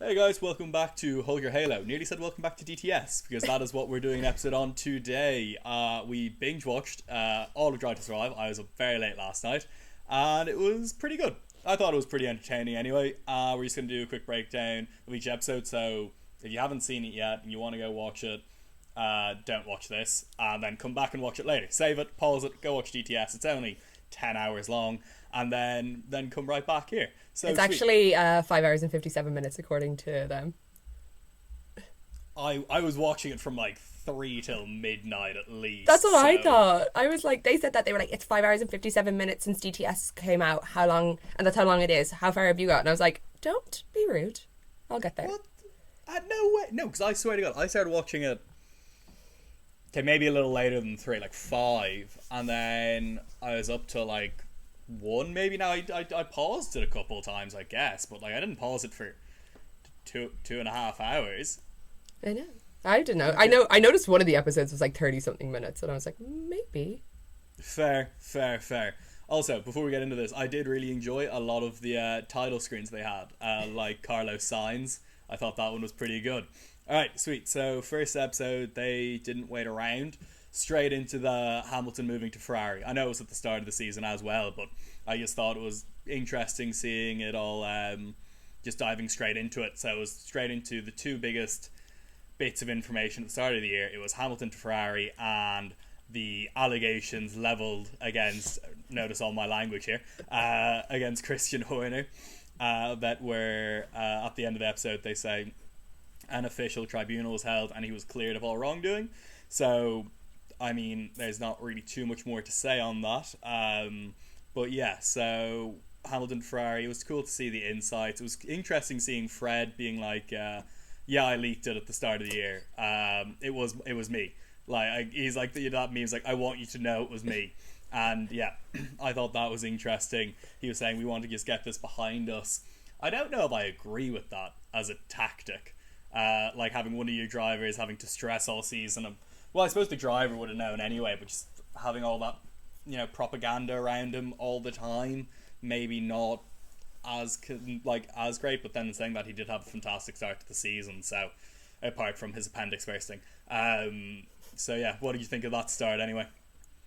Hey guys, welcome back to Hold Your Halo. Nearly said welcome back to DTS because that is what we're doing an episode on today. We binge watched all of Drive to Survive. I was up very late last night and it was pretty good. I thought it was pretty entertaining anyway. We're just going to do a quick breakdown of each episode, so if you haven't seen it yet and you want to go watch it, don't watch this and then come back and watch it later. Save it, pause it, go watch DTS. It's only 10 hours long and then come right back here. So it's actually 5 hours and 57 minutes according to them. I was watching it from like 3 till midnight at least. That's what I thought. I was like, they said that they were like, it's 5 hours and 57 minutes since DTS came out. How long? And that's how long it is. How far have you got? And I was like, don't be rude. I'll get there. What? No way. No, because I swear to God, I started watching it, okay, maybe a little later than 3, like 5. And then I was up to like 1 maybe. Now I paused it a couple of times, I guess. But like I didn't pause it for 2.5 hours. I know. I didn't know. I noticed one of the episodes was like 30 something minutes, and I was like, maybe. Fair. Also, before we get into this, I did really enjoy a lot of the title screens they had, like Carlos Sainz. I thought that one was pretty good. Alright, sweet. So, first episode, they didn't wait around. Straight into the Hamilton moving to Ferrari. I know it was at the start of the season as well, but I just thought it was interesting seeing it all, just diving straight into it. So, it was straight into the two biggest bits of information at the start of the year. It was Hamilton to Ferrari and the allegations levelled against, notice all my language here, against Christian Horner, that were, at the end of the episode, they say an official tribunal was held and he was cleared of all wrongdoing. So, I mean, there's not really too much more to say on that. But yeah, so Hamilton Ferrari, it was cool to see the insights. It was interesting seeing Fred being like, yeah, I leaked it at the start of the year. It was me. Like he's like that meme's like, I want you to know it was me. And yeah, I thought that was interesting. He was saying we want to just get this behind us. I don't know if I agree with that as a tactic. Like having one of your drivers having to stress all season. Well, I suppose the driver would have known anyway, but just having all that, propaganda around him all the time, maybe not as great. But then saying that he did have a fantastic start to the season, so apart from his appendix bursting. So yeah, what did you think of that start anyway?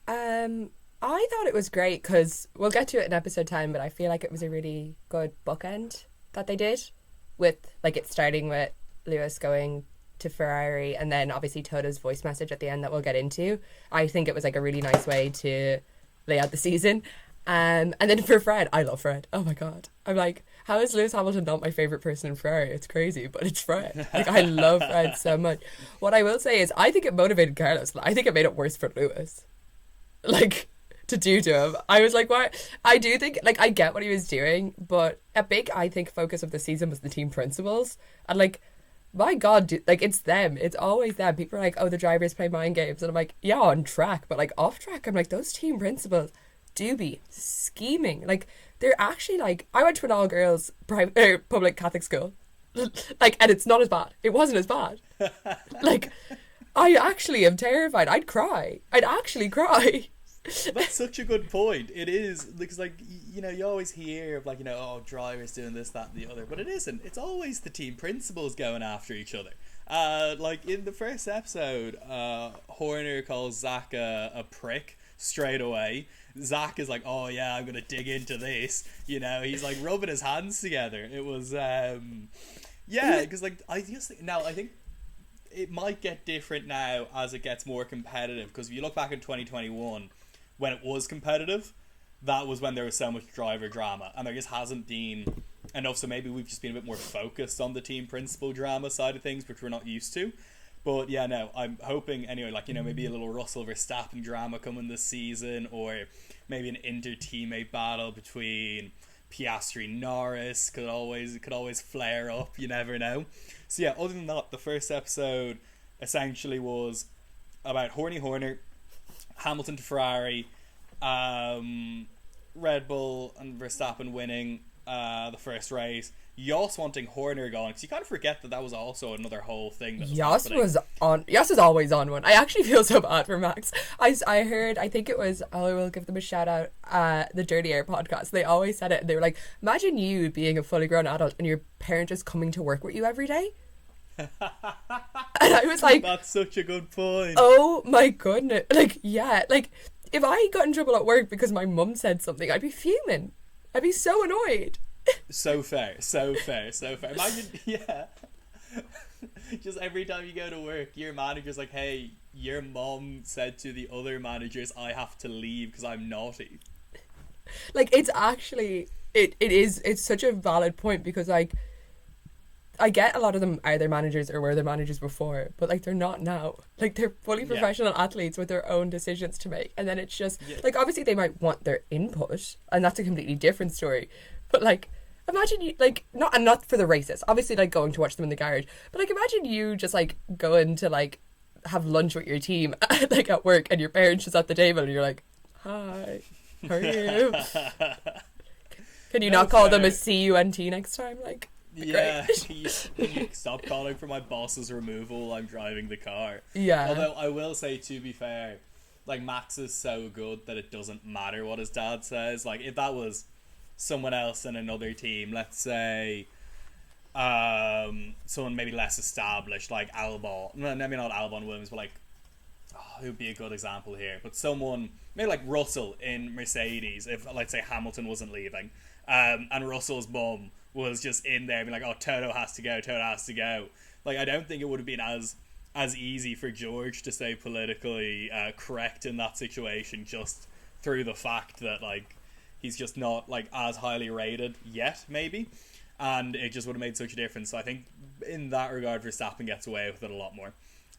I thought it was great because we'll get to it in episode 10, but I feel like it was a really good bookend that they did with like it starting with Lewis going to Ferrari and then obviously Toto's voice message at the end that we'll get into. I think it was like a really nice way to lay out the season. And then for Fred, I love Fred. Oh my God. I'm like, how is Lewis Hamilton not my favourite person in Ferrari? It's crazy, but it's Fred. Like, I love Fred so much. What I will say is I think it motivated Carlos. I think it made it worse for Lewis. Like, to do to him. I was like, why? I do think, like, I get what he was doing, but a big, I think, focus of the season was the team principals. And, like, my God, dude, like, it's them. It's always them. People are like, oh, the drivers play mind games. And I'm like, yeah, on track. But, like, off track, I'm like, those team principals do be scheming. Like, they're actually, like, I went to an all-girls private, public Catholic school. Like, and it's not as bad. It wasn't as bad. Like, I actually am terrified. I'd cry. I'd actually cry. That's such a good point. It is, because like, you always hear of like, oh, drivers doing this, that and the other, but it isn't. It's always the team principals going after each other. Like in the first episode, Horner calls Zach a prick straight away. Zach is like, oh yeah, I'm gonna dig into this. He's like rubbing his hands together. It was yeah, because like I think it might get different now as it gets more competitive, because if you look back in 2021 when it was competitive, that was when there was so much driver drama, and there just hasn't been enough. So maybe we've just been a bit more focused on the team principal drama side of things, which we're not used to. But yeah, no, I'm hoping anyway, like, maybe a little Russell Verstappen drama coming this season, or maybe an inter-teammate battle between Piastri Norris could always flare up. You never know. So yeah, other than that, the first episode essentially was about Horner, Hamilton to Ferrari, Red Bull and Verstappen winning the first race, Jos wanting Horner gone, because you kind of forget that was also another whole thing that was Jos happening. was on. Jos is always on one. I actually feel so bad for Max. I heard. I think it was. I will give them a shout out. The Dirty Air podcast. They always said it. And they were like, imagine you being a fully grown adult and your parent just coming to work with you every day. And I was like, that's such a good point. Oh my goodness! Like, yeah, like if I got in trouble at work because my mum said something, I'd be fuming. I'd be so annoyed. So fair. Imagine, yeah. Just every time you go to work, your manager's like, hey, your mom said to the other managers I have to leave because I'm naughty. Like, it's actually, it's such a valid point, because, like, I get a lot of them are their managers or were their managers before, but, like, they're not now. Like, they're fully professional athletes with their own decisions to make. And then it's just, like, obviously they might want their input, and that's a completely different story. But, like, imagine you, like, not for the races, obviously, like, going to watch them in the garage, but, like, imagine you just, like, going to, like, have lunch with your team, like, at work, and your parents just at the table, and you're like, hi, how are you? Can you not call them a CUNT next time? Like, yeah, can you stop calling for my boss's removal? I'm driving the car. Yeah. Although I will say, to be fair, like, Max is so good that it doesn't matter what his dad says. Like, if that was someone else in another team, let's say someone maybe less established, like Albon, maybe not Albon Williams, but like, who would be a good example here, but someone maybe like Russell in Mercedes, if let's say Hamilton wasn't leaving, and Russell's mum was just in there being like, oh, Toto has to go, like, I don't think it would have been as easy for George to stay politically correct in that situation, just through the fact that, like, he's just not, like, as highly rated yet, maybe. And it just would have made such a difference. So I think in that regard, Verstappen gets away with it a lot more.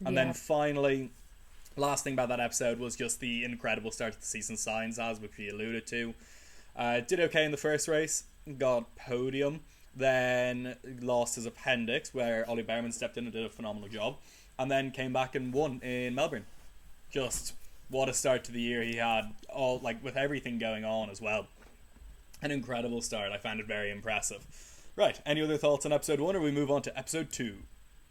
And then finally, last thing about that episode was just the incredible start to the season Sainz has, which we alluded to. Did okay in the first race, got podium, then lost his appendix, where Ollie Behrman stepped in and did a phenomenal job, and then came back and won in Melbourne. Just what a start to the year he had, all, like, with everything going on as well. An incredible start. I found it very impressive. Right, any other thoughts on episode 1, or we move on to episode 2?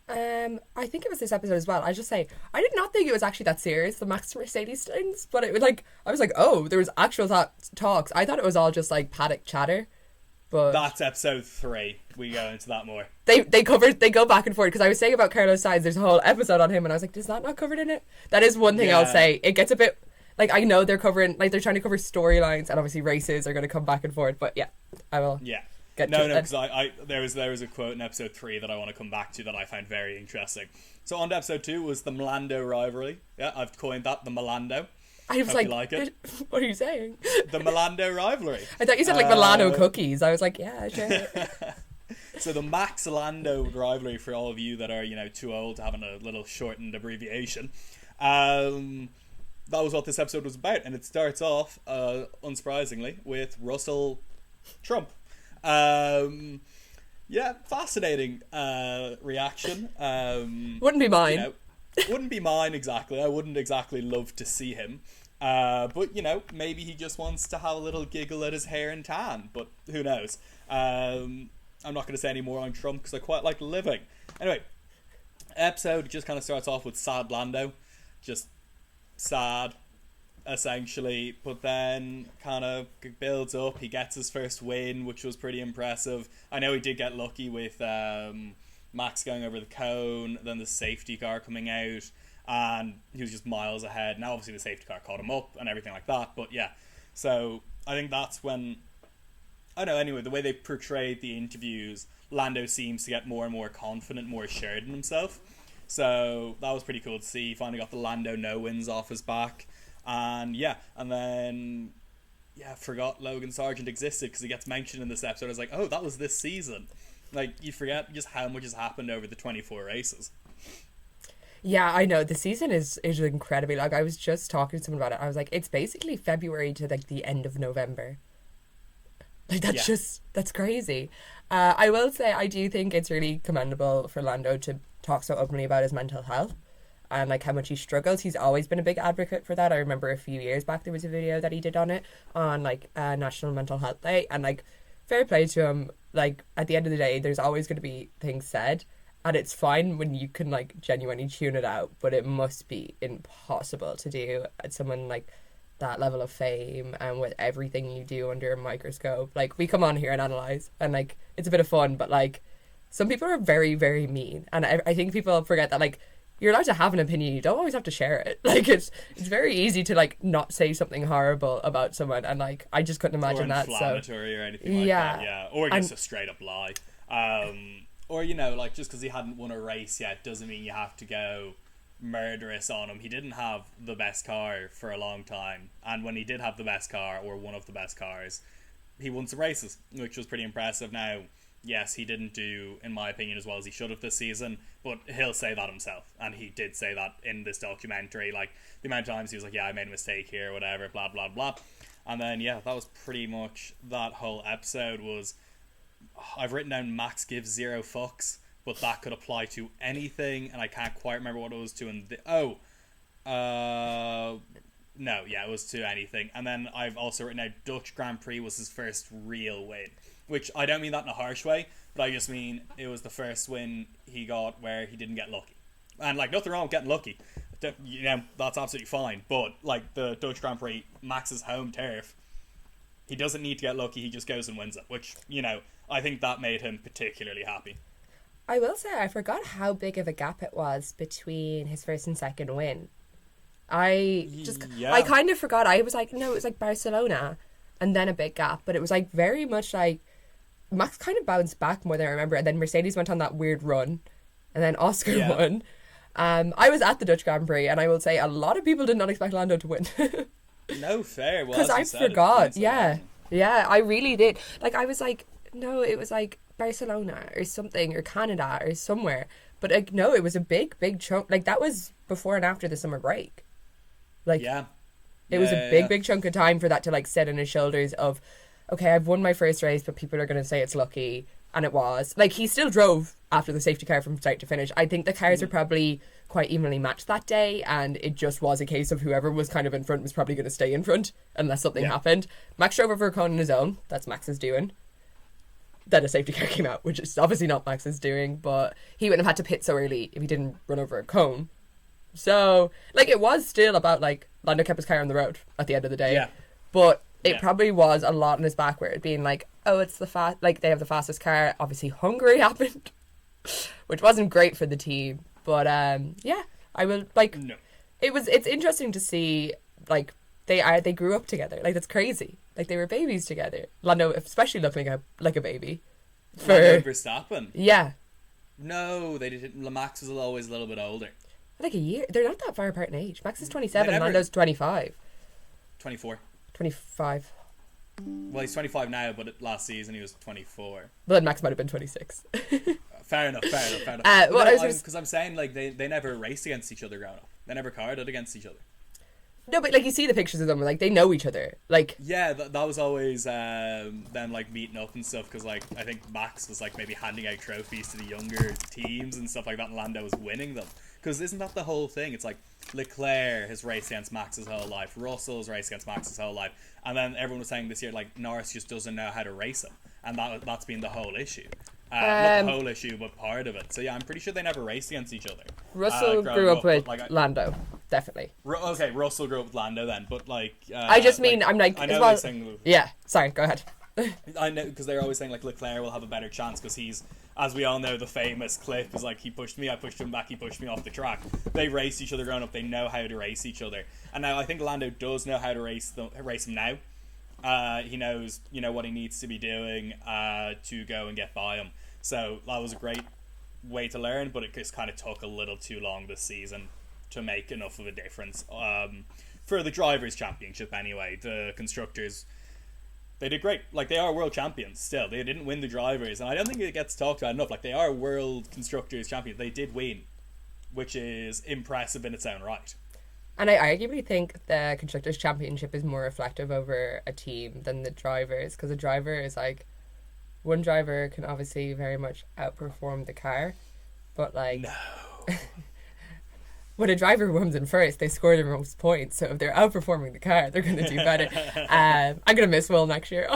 I think it was this episode as well. I just say, I did not think it was actually that serious, the Max Mercedes things, but it was like, I was like, oh, there was actual talks. I thought it was all just like paddock chatter, but that's episode 3. We go into that more. They go back and forth, because I was saying about Carlos Sainz, there's a whole episode on him, and I was like, is that not covered in it? That is one thing I'll say. It gets a bit, like, I know they're covering, like, they're trying to cover storylines, and obviously races are going to come back and forth, but yeah, I will. Yeah. Get no, to because there was a quote in episode 3 that I want to come back to that I found very interesting. So on to episode 2 was the Melando rivalry. Yeah, I've coined that the Melando. I was Hope like, you like it. What are you saying? The Melando rivalry. I thought you said like Milano cookies. I was like, yeah, sure. So the Max Lando rivalry, for all of you that are, too old to having a little shortened abbreviation, that was what this episode was about, and it starts off, unsurprisingly, with Russell Trump. Yeah, fascinating reaction. Wouldn't be mine. Wouldn't be mine exactly. I wouldn't exactly love to see him. But maybe he just wants to have a little giggle at his hair and tan. But who knows? I'm not going to say any more on Trump because I quite like living. Anyway, episode just kind of starts off with sad Lando, just sad, essentially, but then kind of builds up. He gets his first win, which was pretty impressive. I know he did get lucky with Max going over the cone, then the safety car coming out, and he was just miles ahead. Now obviously the safety car caught him up and everything like that, but yeah, so I think that's when, I don't know, anyway, the way they portrayed the interviews, Lando seems to get more and more confident, more assured in himself, so that was pretty cool to see. He finally got the Lando no-wins off his back. And then forgot Logan Sargent existed because he gets mentioned in this episode. I was like, oh, that was this season. Like, you forget just how much has happened over the 24 races. Yeah, I know. The season is incredibly long. I was just talking to someone about it. I was like, it's basically February to like the end of November. Like, that's crazy. I will say, I do think it's really commendable for Lando to talk so openly about his mental health and like how much he struggles. He's always been a big advocate for that. I remember a few years back there was a video that he did on it on like National Mental Health Day, and like fair play to him. Like, at the end of the day, there's always going to be things said, and it's fine when you can, like, genuinely tune it out, but it must be impossible to do at someone, like, that level of fame and with everything you do under a microscope. Like, we come on here and analyse, and, like, it's a bit of fun, but, like, some people are very, very mean, and I think people forget that, like, you're allowed to have an opinion, you don't always have to share it. Like, it's very easy to, like, not say something horrible about someone, and, like, I just couldn't imagine that. Or inflammatory or anything like that, yeah. Or just a straight up lie. Or, you know, like, just because he hadn't won a race yet doesn't mean you have to go murderous on him. He didn't have the best car for a long time, and when he did have the best car, or one of the best cars, he won some races, which was pretty impressive. Now, yes, he didn't do, in my opinion, as well as he should have this season, but he'll say that himself, and he did say that in this documentary. Like, the amount of times he was like, yeah, I made a mistake here, whatever, blah, blah, blah. And then, yeah, that was pretty much that whole episode. Was, I've written down Max gives zero fucks, but that could apply to anything, and I can't quite remember what it was to. No, yeah, it was to anything. And then I've also written out Dutch Grand Prix was his first real win, which I don't mean that in a harsh way, but I just mean it was the first win he got where he didn't get lucky. And, like, nothing wrong with getting lucky, you know, that's absolutely fine, but, like, the Dutch Grand Prix, Max's home turf, he doesn't need to get lucky, he just goes and wins it, which, you know, I think that made him particularly happy. I will say I forgot how big of a gap it was between his first and second win. I kind of forgot. I was like, no, it was like Barcelona and then a big gap, but it was like very much like Max kind of bounced back more than I remember, and then Mercedes went on that weird run, and then Oscar won. I was at the Dutch Grand Prix, and I will say a lot of people did not expect Lando to win. No fair, because I forgot. Yeah, I really did. Like, I was like, no, it was like Barcelona or something, or Canada or somewhere, but like, no, it was a big chunk. Like, that was before and after the summer break. Like, it was a big chunk of time for that to, like, sit on his shoulders of, okay, I've won my first race, but people are going to say it's lucky. And it was. Like, he still drove after the safety car from start to finish. I think the cars were probably quite evenly matched that day, and it just was a case of whoever was kind of in front was probably going to stay in front unless something happened. Max drove over a cone on his own. That's Max's doing. Then a safety car came out, which is obviously not Max's doing, but he wouldn't have had to pit so early if he didn't run over a cone. So, like, it was still about, like, Lando kept his car on the road at the end of the day. Yeah. But it probably was a lot on his back where it being like, oh, it's like, they have the fastest car. Obviously, Hungary happened, which wasn't great for the team. But, yeah, I will, like, no. It's interesting to see, like, they grew up together. Like, that's crazy. Like, they were babies together. Lando especially looked like a baby. Lando Verstappen? Yeah. No, they didn't. Max was always a little bit older. Like a year. They're not that far apart in age. Max is 27, Lando's 25. 24. 25. Well, he's 25 now, but last season he was 24. Well, then Max might have been 26. Fair enough. Because I'm saying, like, they never raced against each other growing up. They never carded against each other. No, but, like, you see the pictures of them, like, they know each other. Like, yeah, that was always them, like, meeting up and stuff, because, like, I think Max was, like, maybe handing out trophies to the younger teams and stuff like that, and Lando was winning them. Because isn't that the whole thing? It's like Leclerc has raced against Max his whole life, Russell's raced against Max his whole life, and then everyone was saying this year, like, Norris just doesn't know how to race him, and that's been the whole issue. Not the whole issue, but part of it. So yeah, I'm pretty sure they never raced against each other. Russell grew up with, like, Lando, definitely. Okay, Russell grew up with Lando then, but, like, I just mean, like, I'm like, I know they're saying, yeah, sorry, go ahead. I know, because they're always saying, like, Leclerc will have a better chance because he's, as we all know, the famous clip is like, he pushed me, I pushed him back, he pushed me off the track. They race each other growing up, they know how to race each other, and now I think Lando does know how to race him now. He knows, you know, what he needs to be doing to go and get by him. So that was a great way to learn, but it just kind of took a little too long this season to make enough of a difference. For the Drivers' Championship anyway, the Constructors, they did great. Like, they are world champions still. They didn't win the Drivers, and I don't think it gets talked about enough. Like, they are world Constructors champions. They did win, which is impressive in its own right. And I arguably think the Constructors' Championship is more reflective over a team than the Drivers, because the driver is like, one driver can obviously very much outperform the car, but, like, no. when a driver comes in first, they score the most points. So if they're outperforming the car, they're going to do better. I'm going to miss Will next year.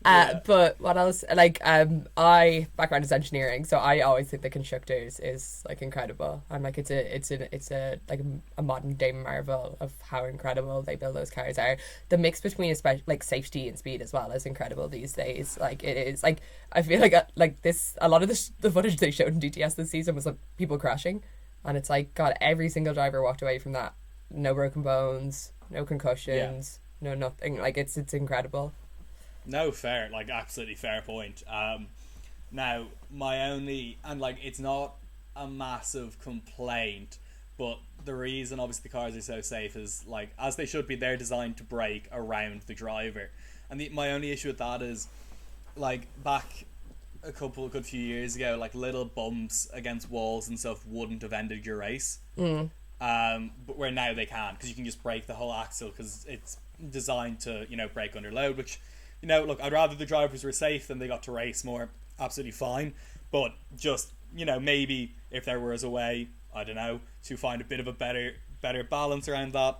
But what else? Like, I background is engineering, so I always think the constructors is like incredible. I'm like, it's a like a modern day marvel of how incredible they build those cars are. The mix between especially like safety and speed as well is incredible these days. Like, it is like, I feel like this, a lot of the footage they showed in DTS this season was like people crashing. And it's like, God, every single driver walked away from that. No broken bones, no concussions, no nothing. Like, it's incredible. No, fair. Like, absolutely fair point. Now, my only... And, like, it's not a massive complaint, but the reason, obviously, the cars are so safe is, like, as they should be, they're designed to brake around the driver. And my only issue with that is, like, back... a good few years ago, like little bumps against walls and stuff wouldn't have ended your race. But where now they can, because you can just break the whole axle because it's designed to, you know, brake under load, which, you know, look, I'd rather the drivers were safe than they got to race more. Absolutely fine. But just, you know, maybe if there was a way, I don't know, to find a bit of a better balance around that,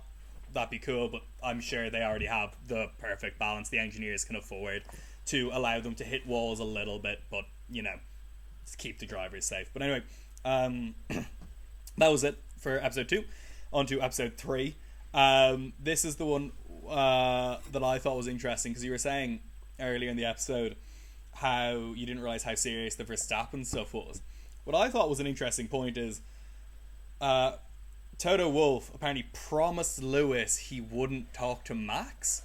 that'd be cool. But I'm sure they already have the perfect balance the engineers can afford to allow them to hit walls a little bit, but, you know, to keep the drivers safe. But anyway, that was it for episode 2. On to episode 3. This is the one that I thought was interesting, because you were saying earlier in the episode how you didn't realise how serious the Verstappen stuff was. What I thought was an interesting point is Toto Wolff apparently promised Lewis he wouldn't talk to Max.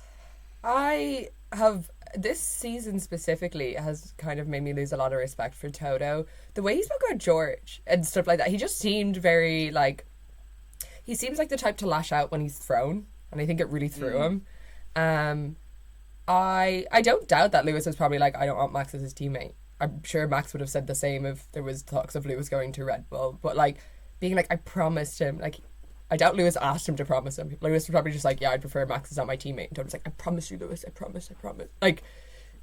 This season specifically has kind of made me lose a lot of respect for Toto. The way he spoke about George and stuff like that, he just seemed very, like... He seems like the type to lash out when he's thrown, and I think it really threw him. I don't doubt that Lewis was probably like, I don't want Max as his teammate. I'm sure Max would have said the same if there was talks of Lewis going to Red Bull. But, like, being like, I promised him, like... I doubt Lewis asked him to promise him. Lewis was probably just like, yeah, I'd prefer Max is not my teammate. And Toto's like, I promise you, Lewis, I promise. Like,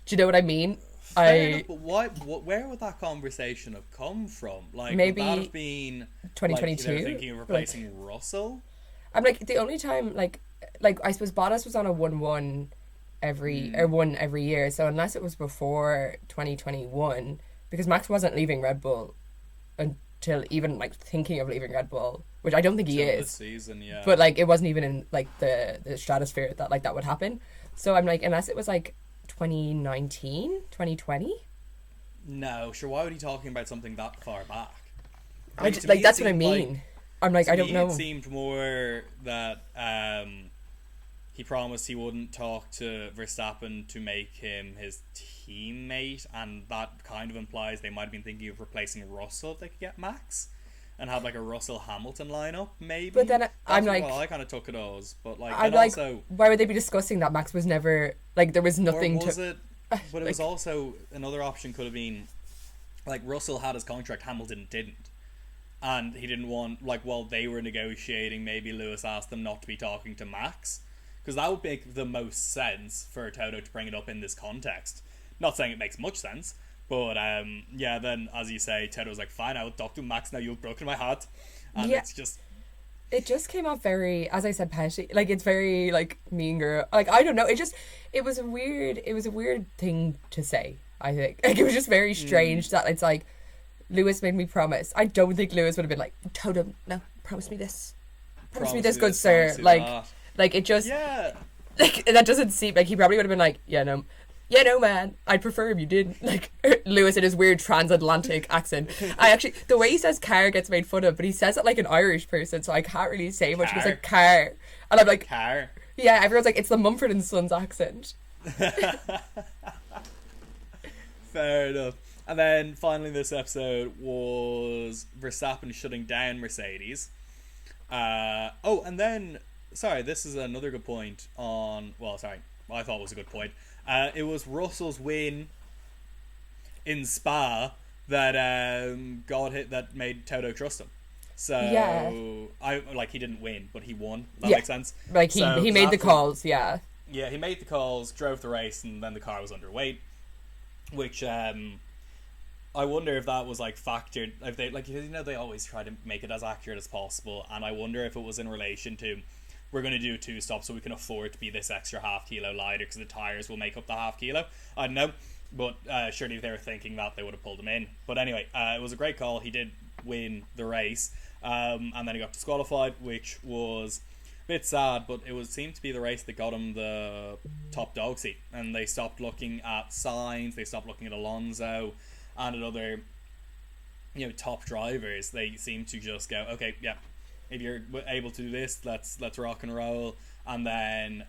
do you know what I mean? Fair enough, but where would that conversation have come from? Like, maybe would that have been 2022? Like, thinking of replacing Russell? I'm like, the only time, like I suppose Bottas was on a 1-1 every year. So unless it was before 2021, because Max wasn't leaving Red Bull until even like thinking of leaving Red Bull, which I don't think he is. This season, yeah. But like, it wasn't even in like the stratosphere that like that would happen. So I'm like, unless it was like 2019, 2020. No, sure. Why would he talking about something that far back? That's what I mean. I'm like, I don't know. It seemed more that he promised he wouldn't talk to Verstappen to make him his teammate, and that kind of implies they might have been thinking of replacing Russell if they could get Max and have like a Russell Hamilton lineup, maybe. But then I'm like, well, I kind of took it as, but like, I'm like, also, why would they be discussing that? Max was never like, there was nothing or was it? But it was also another option could have been like Russell had his contract, Hamilton didn't. And he didn't want, like, while they were negotiating, maybe Lewis asked them not to be talking to Max. Because that would make the most sense for Toto to bring it up in this context. Not saying it makes much sense, but yeah, then, as you say, Toto's like, fine, I'll talk to Max now, you've broken my heart. And yeah, it's just... It just came off very, as I said, petty. Like, it's very, like, mean girl. Like, I don't know, it was a weird thing to say, I think. Like, it was just very strange that it's like, Lewis made me promise. I don't think Lewis would have been like, Toto, no, promise me this. Promise me this, good sir. Like, it just... Yeah. Like, that doesn't seem... Like, he probably would have been like, yeah, no, man. I'd prefer if you didn't. Like, Lewis in his weird transatlantic accent. The way he says car gets made fun of, but he says it like an Irish person, so I can't really say much. He's like, car. And I'm like... Car. Yeah, everyone's like, it's the Mumford & Sons accent. Fair enough. And then finally this episode was Verstappen shutting down Mercedes. And then, sorry, this is another good point on, well, sorry, I thought it was a good point. It was Russell's win in Spa that that made Toto trust him. So, yeah. He didn't win, but he won. That makes sense. Like, he made the calls, yeah. Yeah, he made the calls, drove the race, and then the car was underweight, which, I wonder if that was like factored, if they like, you know, they always try to make it as accurate as possible, and I wonder if it was in relation to, we're going to do a 2-stop so we can afford to be this extra half kilo lighter because the tires will make up the half kilo. I don't know, but surely if they were thinking that, they would have pulled him in. But anyway, it was a great call. He did win the race, and then he got disqualified, which was a bit sad, but seemed to be the race that got him the top dog seat, and they stopped looking at Sainz, they stopped looking at Alonso and at other, you know, top drivers. They seemed to just go, okay, yeah, if you're able to do this, let's rock and roll. And then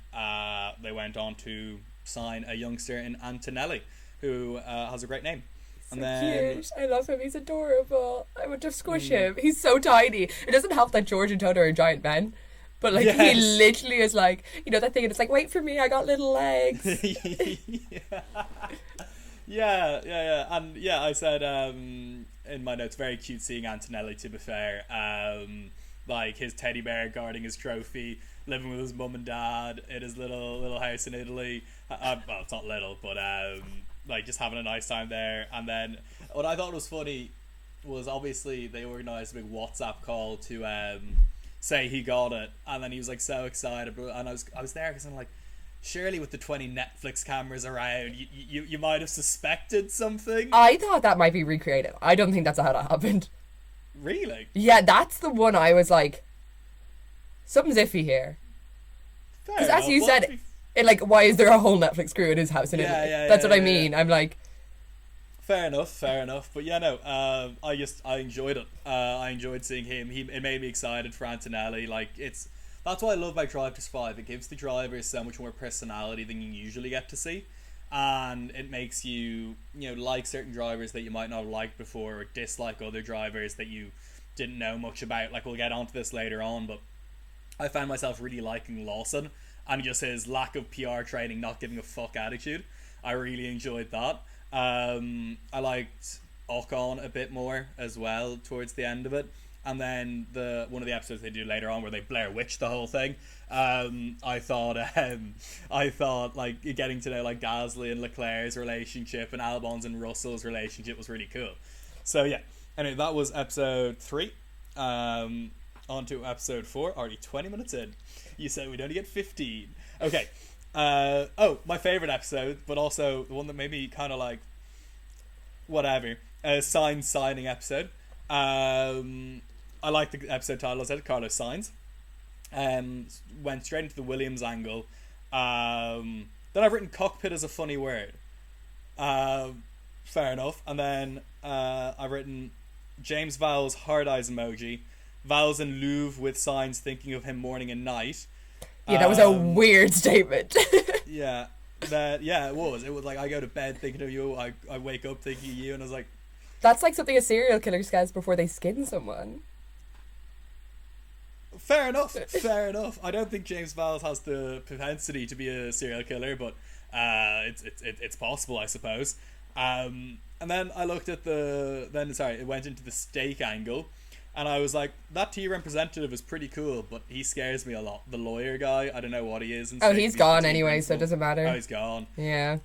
they went on to sign a youngster in Antonelli, who has a great name. So cute. I love him. He's adorable. I would just squish him. He's so tiny. It doesn't help that George and Toto are giant men. But like, he literally is like, you know that thing, and it's like, wait for me, I got little legs. Yeah. And yeah, I said in my notes, very cute seeing Antonelli, to be fair. Like his teddy bear guarding his trophy, living with his mum and dad in his little house in Italy. Well, it's not little, but like just having a nice time there. And then what I thought was funny was, obviously they organised a big WhatsApp call to say he got it, and then he was like so excited. And I was there because I'm like, surely with the 20 Netflix cameras around, you might have suspected something. I thought that might be recreated. I don't think that's how that happened. Really? Yeah, that's the one I was like, something's iffy here. Because as you said, like, why is there a whole Netflix crew in his house in Italy? That's what I mean. I'm like, fair enough. But yeah, no, I enjoyed it. I enjoyed seeing him. It made me excited for Antonelli. Like, that's what I love about Drive to Survive. It gives the drivers so much more personality than you usually get to see. And it makes you like certain drivers that you might not have liked before, or dislike other drivers that you didn't know much about. Like, we'll get onto this later on, but I found myself really liking Lawson and just his lack of PR training, not giving a fuck attitude. I really enjoyed that. I liked Ocon a bit more as well towards the end of it. And then one of the episodes they do later on where they Blair Witch the whole thing. I thought like getting to know like Gasly and Leclerc's relationship and Albon's and Russell's relationship was really cool. So yeah. Anyway, that was episode 3. On to episode 4. Already 20 minutes in. You said we'd only get 15. Okay. My favorite episode, but also the one that made me kind of like whatever. Sainz signing episode. I like the episode title. I said Carlos Sainz. Went straight into the Williams angle. Then I've written cockpit as a funny word. Fair enough. And then I've written James Vowles hard eyes emoji. Vowles in Louvre with Sainz thinking of him morning and night. Yeah, that was a weird statement. Yeah, it was. It was like, I go to bed thinking of you. I wake up thinking of you, and I was like, that's like something a serial killer says before they skin someone. Fair enough. I don't think James Vowles has the propensity to be a serial killer, but it's possible, I suppose. And then I looked at it went into the steak angle, and I was like, that T representative is pretty cool, but he scares me a lot. The lawyer guy, I don't know what he is. He's gone anyway, so it doesn't matter. Oh, he's gone. Yeah.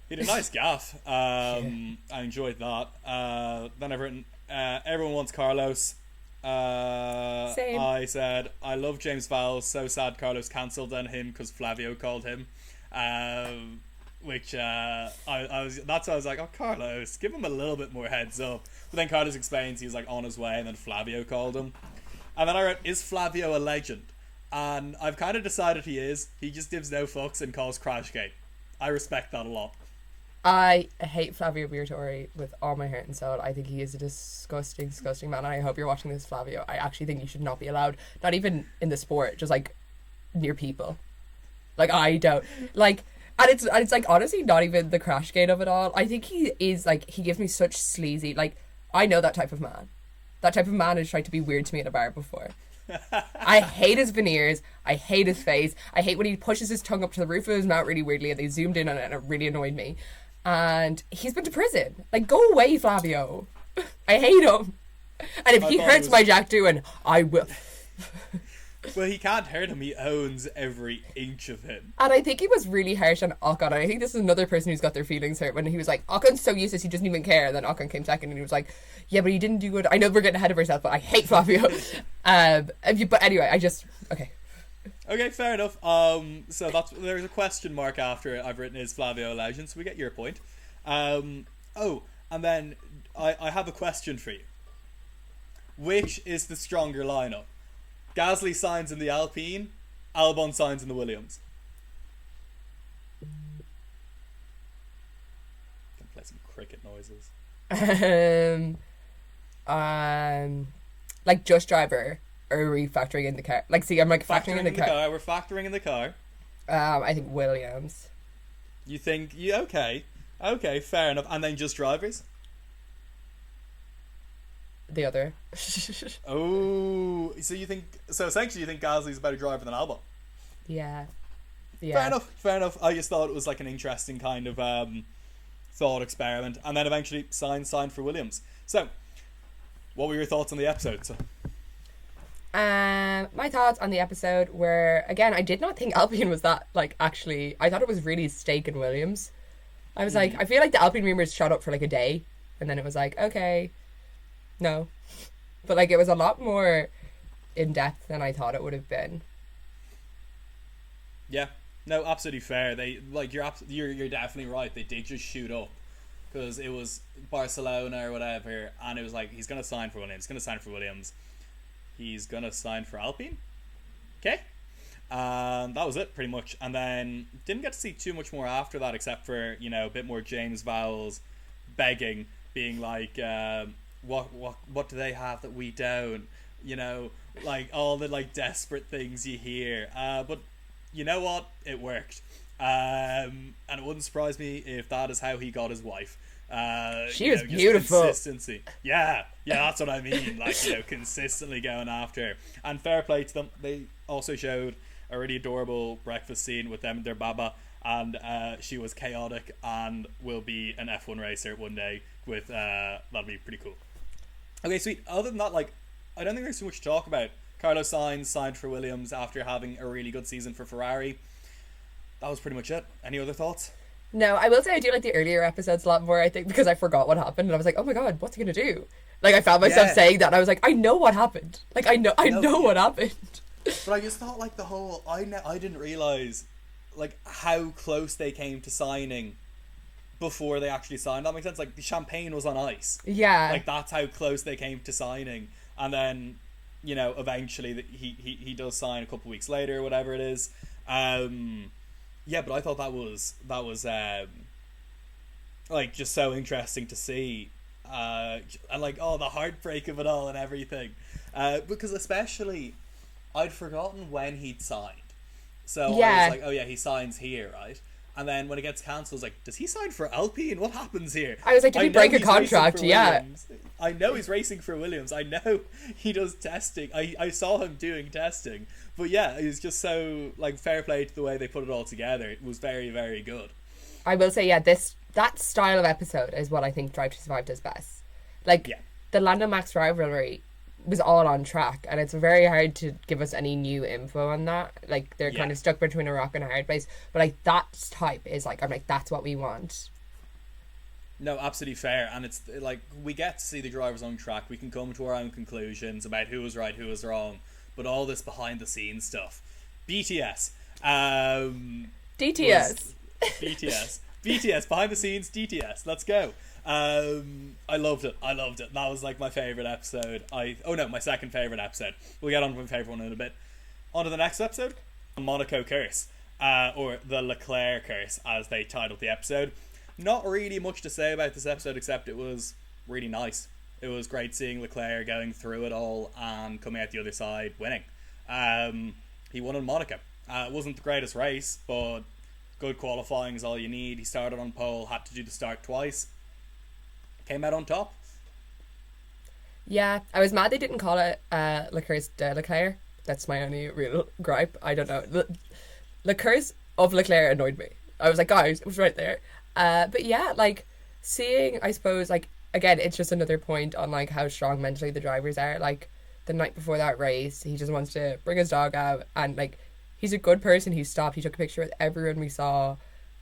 He did a nice gaff. I enjoyed that. Then I've written, everyone wants Carlos. Same. I said, I love James Vowles. So sad Carlos cancelled on him because Flavio called him. Which that's why I was like, oh, Carlos, give him a little bit more heads up. But then Carlos explains he's like on his way, and then Flavio called him. And then I wrote, is Flavio a legend? And I've kind of decided he is. He just gives no fucks and calls Crashgate. I respect that a lot. I hate Flavio Briatore with all my heart and soul. I think he is a disgusting, disgusting man. And I hope you're watching this, Flavio. I actually think you should not be allowed, not even in the sport, just like near people. Like, I don't like, and it's like honestly not even the Crashgate of it all. I think he is like, he gives me such sleazy, like, I know that type of man. That type of man has tried to be weird to me at a bar before. I hate his veneers. I hate his face. I hate when he pushes his tongue up to the roof of his mouth really weirdly, and they zoomed in on it, and it really annoyed me. And he's been to prison. Like, go away, Flavio. I hate him. And if he hurts my Jack doing, I will. Well, he can't hurt him. He owns every inch of him. And I think he was really harsh on Ocon. And I think this is another person who's got their feelings hurt when he was like, Ocon's so useless, he doesn't even care. And then Ocon came second and he was like, yeah, but he didn't do good. I know we're getting ahead of ourselves, but I hate Flavio. But anyway, okay. Okay, fair enough. So there's a question mark after I've written is Flavio Legend, so we get your point. And then I have a question for you. Which is the stronger lineup? Gasly Sainz in the Alpine, Albon Sainz in the Williams. Can play some cricket noises. Like just driver, or are we factoring in the car? Like, see, I'm like factoring in the car. We're factoring in the car. I think Williams. You think okay, fair enough. And then just drivers. The other. Oh, so essentially you think Gasly's a better driver than Albon? Yeah. Fair enough. I just thought it was like an interesting kind of thought experiment, and then eventually signed for Williams. So, what were your thoughts on the episode? My thoughts on the episode were, again, I did not think Alpine was that, like, actually, I thought it was really stake in Williams. I was like, I feel like the Alpine rumours shot up for like a day, and then it was like, okay, no. But like, it was a lot more in depth than I thought it would have been. Yeah, no, absolutely fair. They like you're definitely right. They did just shoot up because it was Barcelona or whatever, and it was like he's gonna sign for Williams. He's gonna sign for Alpine. Okay, that was it pretty much. And then didn't get to see too much more after that, except for a bit more James Vowles begging, being like, what do they have that we don't? Like all the like desperate things you hear. But you know what? It worked. And it wouldn't surprise me if that is how he got his wife. She was beautiful. Consistency. Yeah, that's what I mean. Like, consistently going after her. And fair play to them. They also showed a really adorable breakfast scene with them and their baba. And she was chaotic and will be an F1 racer one day. That'll be pretty cool. Okay, sweet. Other than that, like, I don't think there's too much to talk about. Carlos Sainz signed for Williams after having a really good season for Ferrari. That was pretty much it. Any other thoughts? No, I will say I do like the earlier episodes a lot more, I think, because I forgot what happened, and I was like, oh my god, what's he gonna do? Like, I found myself saying that, and I was like, I know what happened. Like, I know what happened. But I just thought, like, the whole... I didn't realise, like, how close they came to signing before they actually signed. That makes sense. Like, the champagne was on ice. Yeah. Like, that's how close they came to signing. And then, eventually he does sign a couple weeks later, whatever it is. Yeah, but I thought that was like, just so interesting to see. And like, the heartbreak of it all and everything. Because especially, I'd forgotten when he'd signed. So I was like, oh yeah, he signs here, right? And then when it gets cancelled, I was like, does he sign for Alpine? What happens here? I was like, did he break a contract? Yeah. I know he's racing for Williams. I know he does testing. I saw him doing testing. But yeah, it was just so, like, fair play to the way they put it all together. It was very, very good. I will say, yeah, that style of episode is what I think Drive to Survive does best. Like, the Lando Max rivalry was all on track, and it's very hard to give us any new info on that. Like, they're kind of stuck between a rock and a hard place. But like, that type is like, I'm like, that's what we want. No, absolutely fair. And it's like, we get to see the drivers on track. We can come to our own conclusions about who was right, who was wrong. But all this behind the scenes stuff. BTS. DTS. BTS, behind the scenes, DTS. Let's go. I loved it. That was like my favourite episode. My second favourite episode. We'll get on to my favourite one in a bit. On to the next episode. The Monaco Curse. Or the Leclerc Curse, as they titled the episode. Not really much to say about this episode, except it was really nice. It was great seeing Leclerc going through it all and coming out the other side winning. He won in Monaco. It wasn't the greatest race, but good qualifying is all you need. He started on pole, had to do the start twice. Came out on top. Yeah, I was mad they didn't call it Leclerc's de Leclerc. That's my only real gripe. I don't know. Leclerc's of Leclerc annoyed me. I was like, guys, it was right there. But yeah, like, seeing, I suppose, like, again, it's just another point on, like, how strong mentally the drivers are. Like, the night before that race, he just wants to bring his dog out, and like he's a good person. He stopped, he took a picture with everyone we saw,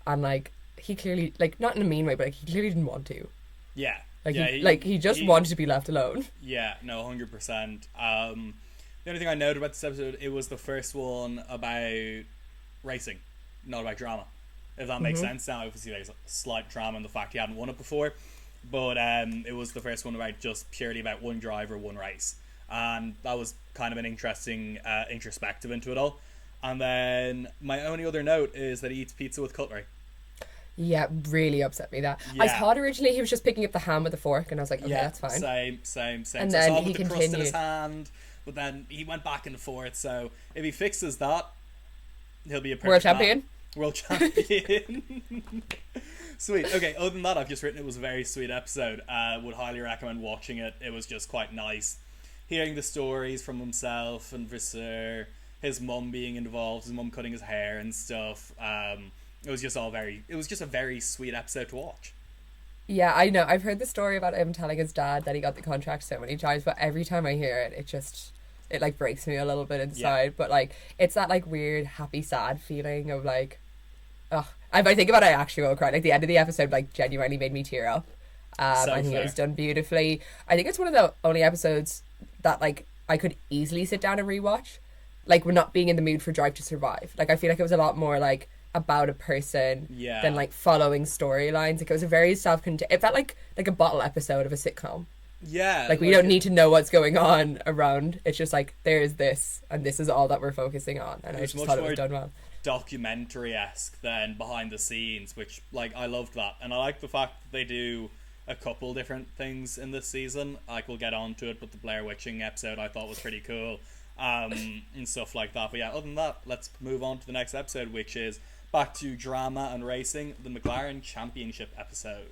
and like he clearly, like, not in a mean way, but like he clearly didn't want to. Yeah. Like yeah, he just wanted to be left alone. Yeah, no, 100%. The only thing I noted about this episode, it was the first one about racing, not about drama. If that makes sense. Now, obviously, there's a slight drama in the fact he hadn't won it before, but it was the first one about just purely about one driver, one race, and that was kind of an interesting introspective into it all. And then my only other note is that he eats pizza with cutlery. Yeah, really upset me that. Yeah. I thought originally he was just picking up the ham with a fork, and I was like, okay, that's fine. Same. And so then I saw he with the crust in his continued. hand, but then he went back and forth. So if he fixes that, he'll be a World perfect man. champion. World champion. Sweet. Okay, other than that, I've just written it was a very sweet episode. Would highly recommend watching it. It was just quite nice hearing the stories from himself and Visser, his mum being involved, his mum cutting his hair and stuff. It was just a very sweet episode to watch. Yeah, I know. I've heard the story about him telling his dad that he got the contract so many times, but every time I hear it, it like breaks me a little bit inside. Yeah. But like, it's that like weird, happy, sad feeling of like, oh, if I think about it, I actually will cry. Like the end of the episode, like genuinely made me tear up. I think it was done beautifully. I think it's one of the only episodes that like I could easily sit down and rewatch. Like, we're not being in the mood for Drive to Survive. Like, I feel like it was a lot more like about a person than like following storylines. Like, it was a very self-contained. It felt like a bottle episode of a sitcom. Yeah, like we don't need to know what's going on around. It's just like, there is this, and this is all that we're focusing on. And I just thought it was done well. Documentary-esque than behind the scenes, which like I loved that, and I like the fact that they do a couple different things in this season. Like, we'll get on to it, but the Blair Witching episode I thought was pretty cool, and stuff like that. But yeah, other than that, let's move on to the next episode, which is back to drama and racing, the McLaren Championship episode.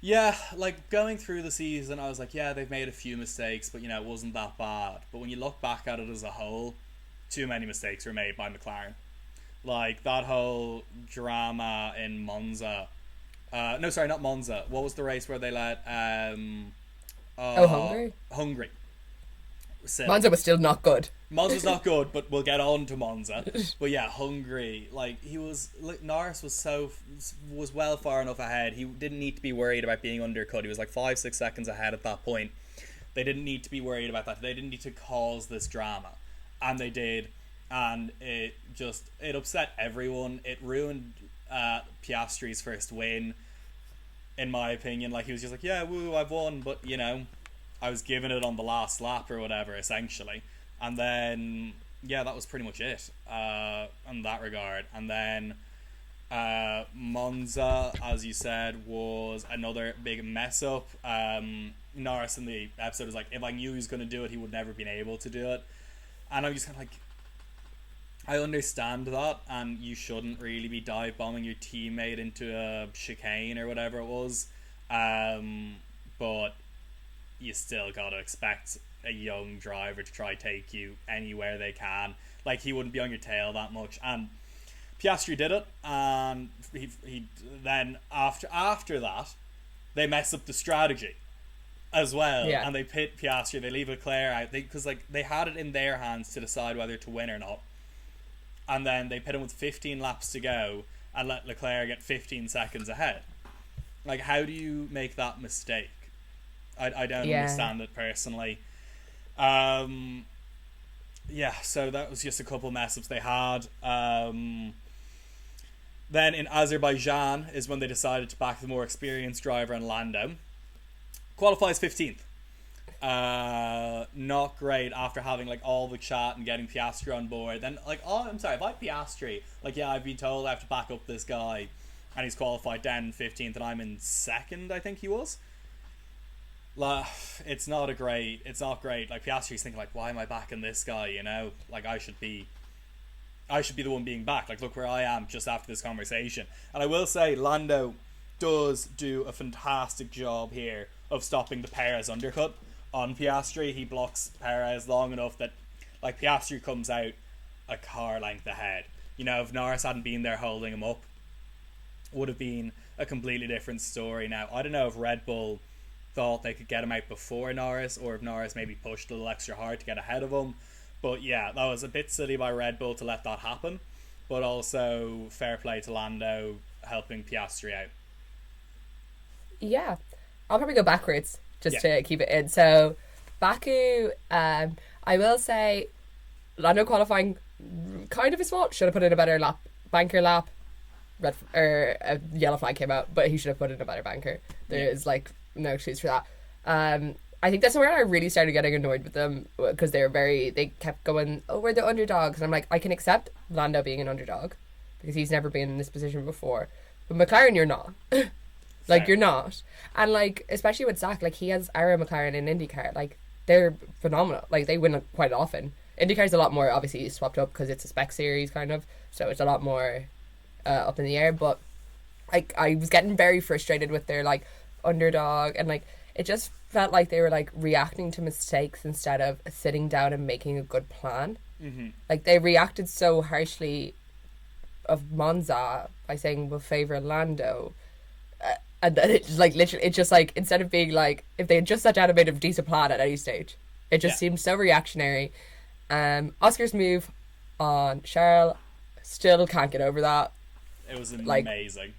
Yeah, like, going through the season, I was like, yeah, they've made a few mistakes, but, you know, it wasn't that bad. But when you look back at it as a whole, too many mistakes were made by McLaren. Like, that whole drama in Monza. No, sorry, not Monza. What was the race where they let... Hungary? Hungary. So, Monza was still not good. Monza's not good, but we'll get on to Monza. But yeah, Hungary, like, Norris was well far enough ahead. He didn't need to be worried about being undercut. He was like 5-6 seconds ahead at that point. They didn't need to be worried about that. They didn't need to cause this drama, and they did, and it upset everyone. It ruined Piastri's first win, in my opinion. Like, he was just like, yeah, woo, I've won, but, you know, I was giving it on the last lap or whatever, essentially. And then, yeah, that was pretty much it in that regard. And then Monza, as you said, was another big mess up. Norris in the episode was like, if I knew he was going to do it, he would never have been able to do it. And I'm just kind of like, I understand that, and you shouldn't really be dive bombing your teammate into a chicane or whatever it was. But you still gotta expect a young driver to try take you anywhere they can. Like, he wouldn't be on your tail that much, and Piastri did it, and he then after that they mess up the strategy as well, and they pit Piastri, they leave Leclerc out, because like they had it in their hands to decide whether to win or not, and then they pit him with 15 laps to go and let Leclerc get 15 seconds ahead. Like, how do you make that mistake? I don't understand it personally. So that was just a couple mess-ups they had. Then in Azerbaijan is when they decided to back the more experienced driver in Lando. Qualifies 15th. Not great after having like all the chat and getting Piastri on board. Then like, oh, I'm sorry, about Piastri, like, yeah, I've been told I have to back up this guy, and he's qualified down 15th, and I'm in second, I think he was. Like, it's not great. Like, Piastri's thinking like, why am I backing this guy? You know, like, I should be the one being backed. Like, look where I am just after this conversation. And I will say, Lando does do a fantastic job here of stopping the Perez undercut on Piastri. He blocks Perez long enough that, like, Piastri comes out a car length ahead. You know, if Norris hadn't been there holding him up, would have been a completely different story. Now, I don't know if Red Bull thought they could get him out before Norris, or if Norris maybe pushed a little extra hard to get ahead of him. But yeah, that was a bit silly by Red Bull to let that happen. But also fair play to Lando helping Piastri out. Yeah. I'll probably go backwards just to keep it in. So, Baku, I will say, Lando qualifying, kind of his fault. Should have put in a better lap. Banker lap. A yellow flag came out, but he should have put in a better banker. There is like no excuse for that. I think that's where I really started getting annoyed with them, because they kept going, oh, we're the underdogs, and I'm like, I can accept Lando being an underdog because he's never been in this position before, but McLaren, you're not. Like, you're not. And like, especially with Zach, like, he has Arrow McLaren in IndyCar, like, they're phenomenal. Like, they win quite often. IndyCar's a lot more obviously swapped up because it's a spec series kind of, so it's a lot more up in the air. But like, I was getting very frustrated with their like underdog, and like, it just felt like they were like reacting to mistakes instead of sitting down and making a good plan. Like, they reacted so harshly of Monza by saying we'll favour Lando, and then it just like literally, it just like, instead of being like, if they had just sat down and made a decent plan at any stage, it just seemed so reactionary. Oscar's move on Charles, still can't get over that. It was amazing. Like,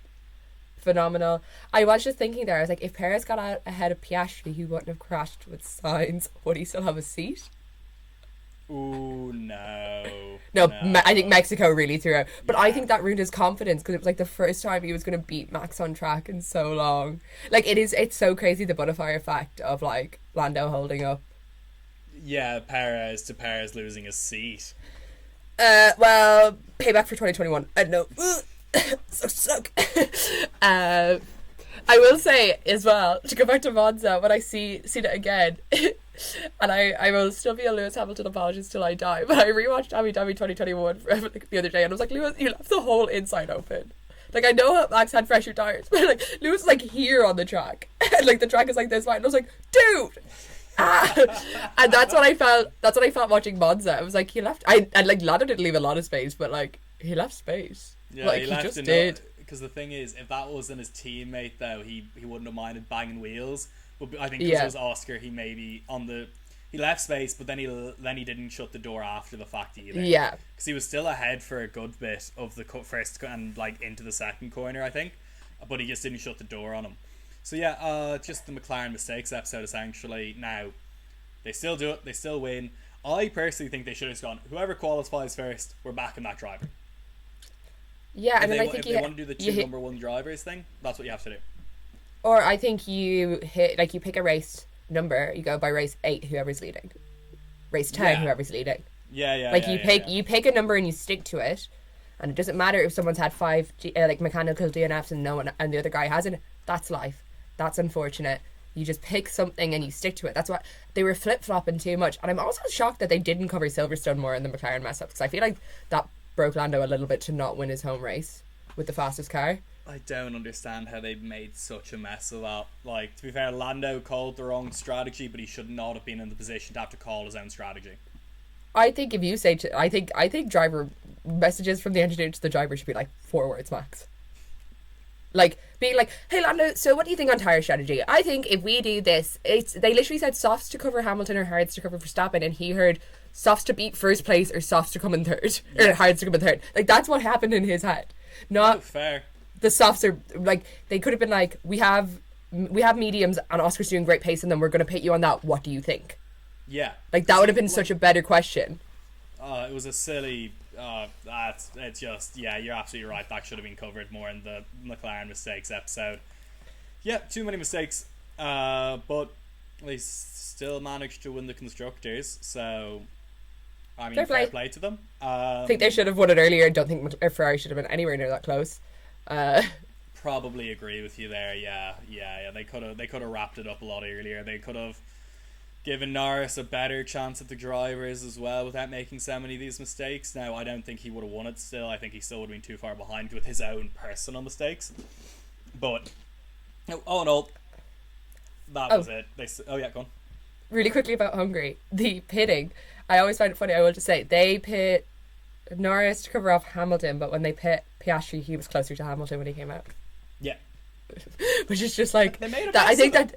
phenomenal. I was just thinking there, I was like, if Perez got out ahead of Piastri, he wouldn't have crashed with Sainz. Would he still have a seat? Ooh, no. I think Mexico really threw out. But I think that ruined his confidence, because it was like the first time he was going to beat Max on track in so long. Like, it's so crazy, the butterfly effect of like Lando holding up. Yeah, Perez losing his seat. Well, payback for 2021. No. So suck. I will say as well, to go back to Monza, when I seen it again, and I will still be a Lewis Hamilton apologist till I die, but I rewatched Abu Dhabi 2021 the other day, and I was like, Lewis, you left the whole inside open. Like, I know Max had fresher tires, but like, Lewis is like here on the track, and like the track is like this wide, and I was like, dude. And that's what I felt watching Monza. I was like, he left. And like, Lando didn't leave a lot of space, but like, he left space. Yeah, like, he left just did. Because the thing is, if that wasn't his teammate though, he wouldn't have minded banging wheels. But I think because it was Oscar, he maybe he left space, but then he didn't shut the door after the fact either. Yeah, because he was still ahead for a good bit of the first and like into the second corner, I think, but he just didn't shut the door on him. So yeah, just the McLaren mistakes episode essentially. Now, they still do it, they still win. I personally think they should have gone, whoever qualifies first, we're backing that driver. Yeah, and then I think if they want to do the two number one drivers thing, that's what you have to do. Or I think you pick a race number, you go by race 8, whoever's leading. Race 10, whoever's leading. Yeah. Like, you pick a number and you stick to it, and it doesn't matter if someone's had 5 like mechanical DNFs and no one, and the other guy hasn't. That's life. That's unfortunate. You just pick something and you stick to it. That's what they were flip-flopping too much. And I'm also shocked that they didn't cover Silverstone more in the McLaren mess-ups, because I feel like that broke Lando a little bit to not win his home race with the fastest car. I don't understand how they made such a mess of that. Like, to be fair, Lando called the wrong strategy, but he should not have been in the position to have to call his own strategy. I think if you say I think driver messages from the engineer to the driver should be like 4 words max. Like, being like, hey Lando, so what do you think on tyre strategy? I think if we do this, they literally said softs to cover Hamilton or hards to cover Verstappen, and he heard softs to beat first place or softs to come in third, or hards to come in third. Like, that's what happened in his head. Not fair. The softs are like, they could have been like, we have mediums and Oscar's doing great pace, and then we're going to pit you on that. What do you think? Yeah. Like, that would have been such a better question. It was a silly. It's just, yeah, you're absolutely right. That should have been covered more in the McLaren mistakes episode. Yeah, too many mistakes. But they still managed to win the constructors. So, I mean, fair play to them. I think they should have won it earlier. I don't think Ferrari should have been anywhere near that close. Probably agree with you there. Yeah. They could have wrapped it up a lot earlier. They could have given Norris a better chance at the drivers as well without making so many of these mistakes. Now, I don't think he would have won it still. I think he still would have been too far behind with his own personal mistakes. But, all in all, that was it. Go on. Really quickly about Hungary, the pitting. I always find it funny, I will just say, they pit Norris to cover off Hamilton, but when they pit Piastri, he was closer to Hamilton when he came out. Yeah. Which is just like, they made a that, I think that...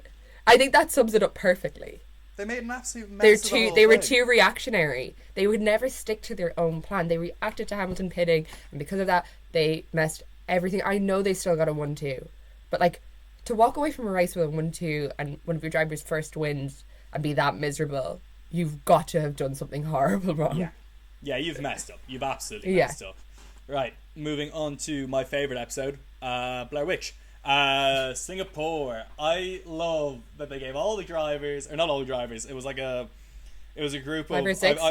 I think that sums it up perfectly. They made an absolute mess of the whole They were thing. too reactionary. They would never stick to their own plan. They reacted to Hamilton pitting, and because of that, they messed everything. I know they still got a 1-2, but like to walk away from a race with a 1-2 and one of your drivers' first wins and be that miserable, you've got to have done something horrible wrong. Yeah, you've messed up. You've absolutely messed up. Right, moving on to my favourite episode, Blair Witch. Singapore. I love that they gave all the drivers, or not all the drivers, it was a group 5 of... or 6,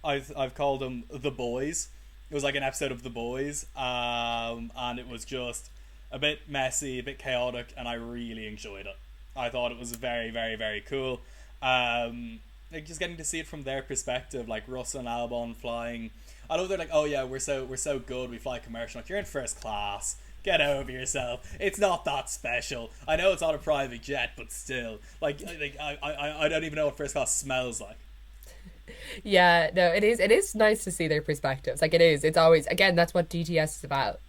I've called them The Boys. It was like an episode of The Boys, and it was just a bit messy, a bit chaotic, and I really enjoyed it. I thought it was very, very, very cool. Like just getting to see it from their perspective, like Russell and Albon flying. I love they're like, oh yeah, we're so good, we fly commercial. Like, you're in first class. Get over yourself. It's not that special. I know it's on a private jet, but still, like I don't even know what first class smells like. Yeah, no, it is. It is nice to see their perspectives. Like it is. It's always, again, that's what DTS is about.